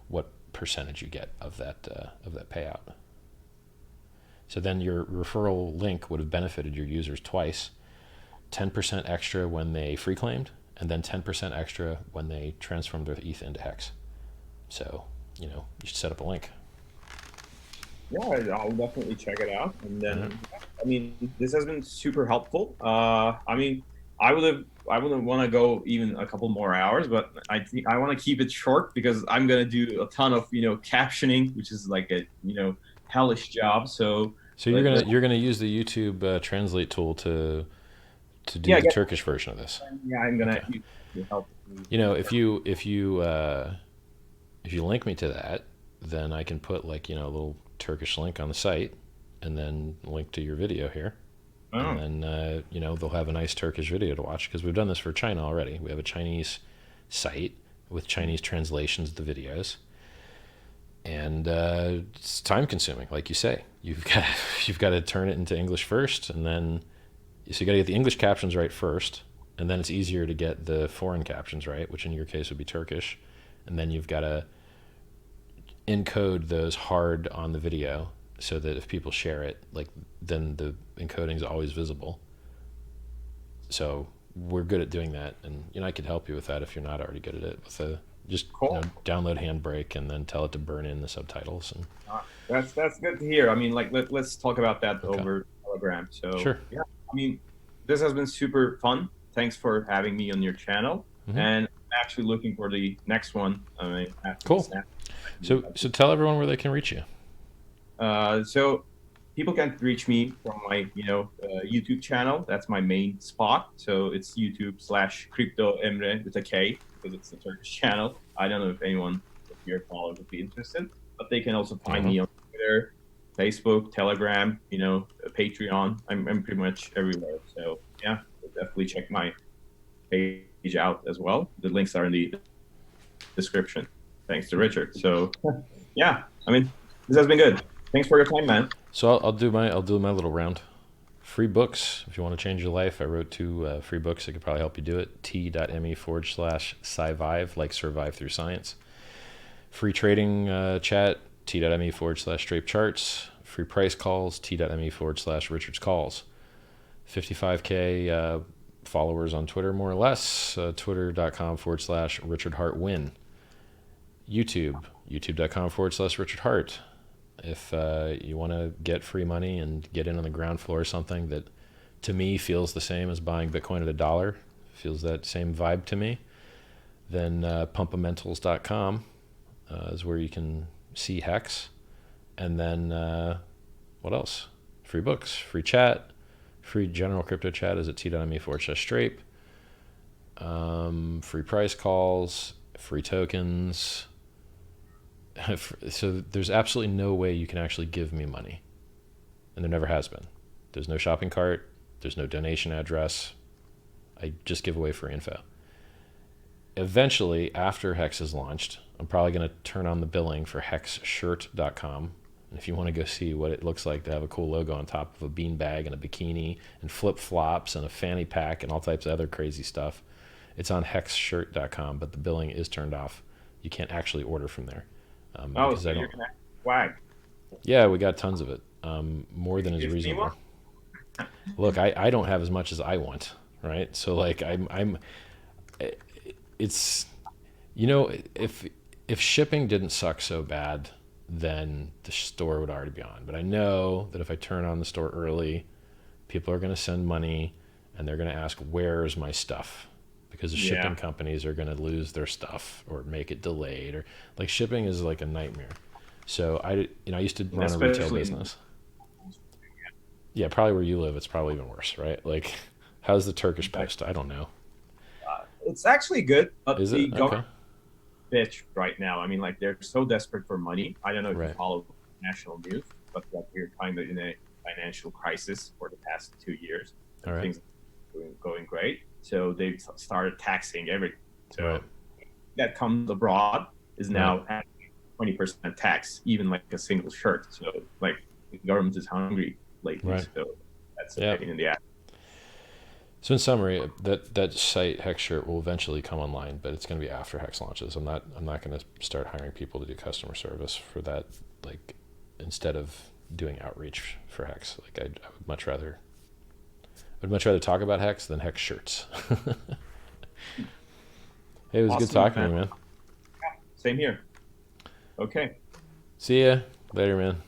what percentage you get of that payout. So then your referral link would have benefited your users twice: 10% extra when they free claimed, and then 10% extra when they transformed their ETH into hex. So, you should set up a link. Yeah, I'll definitely check it out. And then, this has been super helpful. I wouldn't want to go even a couple more hours, but I think I want to keep it short because I'm gonna do a ton of captioning, which is like a hellish job. So you're gonna use the YouTube translate tool to do the Turkish version of this. Yeah, I'm gonna help. If you link me to that, then I can put a little Turkish link on the site, and then link to your video here. Oh. And then they'll have a nice Turkish video to watch, because we've done this for China already. We have a Chinese site with Chinese translations of the videos, and it's time consuming, like you say. You've got to turn it into English first, and then so you got to get the English captions right first, and then it's easier to get the foreign captions right, which in your case would be Turkish, and then you've got to encode those hard on the video so that if people share it, then the encoding is always visible. So we're good at doing that, and I could help you with that if you're not already good at it. With cool. Download Handbrake and then tell it to burn in the subtitles. And that's good to hear. Let's talk about that over Telegram. So sure. Yeah, this has been super fun. Thanks for having me on your channel, and I'm actually looking for the next one. Cool. So tell everyone where they can reach you. So people can reach me from my YouTube channel. That's my main spot. So it's YouTube/Crypto Emre with a K, because it's a Turkish channel. I don't know if anyone of your followers would be interested, but they can also find me on Twitter, Facebook, Telegram, Patreon. I'm pretty much everywhere. So yeah, definitely check my page out as well. The links are in the description. Thanks to Richard. So yeah, this has been good. Thanks for your time, man. So I'll do my little round. Free books. If you want to change your life, I wrote 2 free books that could probably help you do it. t.me/scivive, like survive through science. Free trading chat, t.me/straight charts. Free price calls, t.me/Richard's calls. 55K followers on Twitter, more or less. Twitter.com/Richard Hart win. YouTube, youtube.com/Richard Hart. If you want to get free money and get in on the ground floor of something that to me feels the same as buying Bitcoin at $1, feels that same vibe to me, then pumpamentals.com is where you can see Hex. And then what else? Free books, free chat, free general crypto chat is at t.me/strape. Free price calls, free tokens. So there's absolutely no way you can actually give me money. And there never has been. There's no shopping cart. There's no donation address. I just give away free info. Eventually, after Hex is launched, I'm probably going to turn on the billing for hexshirt.com. And if you want to go see what it looks like to have a cool logo on top of a beanbag and a bikini and flip-flops and a fanny pack and all types of other crazy stuff, it's on hexshirt.com, but the billing is turned off. You can't actually order from there. So you're gonna swag. Yeah, we got tons of it. More than is reasonable. Look, I don't have as much as I want, right? So like it's, you know, if shipping didn't suck so bad, then the store would already be on. But I know that if I turn on the store early, people are going to send money and they're going to ask, where's my stuff? Because the shipping companies are going to lose their stuff or make it delayed, or like shipping is like a nightmare. So I used to run a retail business. Yeah, probably where you live, it's probably even worse, right? Like, how's the Turkish post? I don't know. It's actually good, but Is the it? Okay. government bitch right now. I mean, like they're so desperate for money. I don't know if you follow national news, but like we're kind of in a financial crisis for the past 2 years. All right. Things are going great. So they've started taxing everything. So that comes abroad is now at 20% tax, even like a single shirt. So like the government is hungry lately. So that's a pain in the ass. So in summary, that site HexShirt will eventually come online, but it's going to be after Hex launches. I'm not going to start hiring people to do customer service for that. Like, instead of doing outreach for Hex, like I would much rather talk about Hex than Hex shirts. Hey, it was good talking to you, man. Same here. Okay. See ya later, man.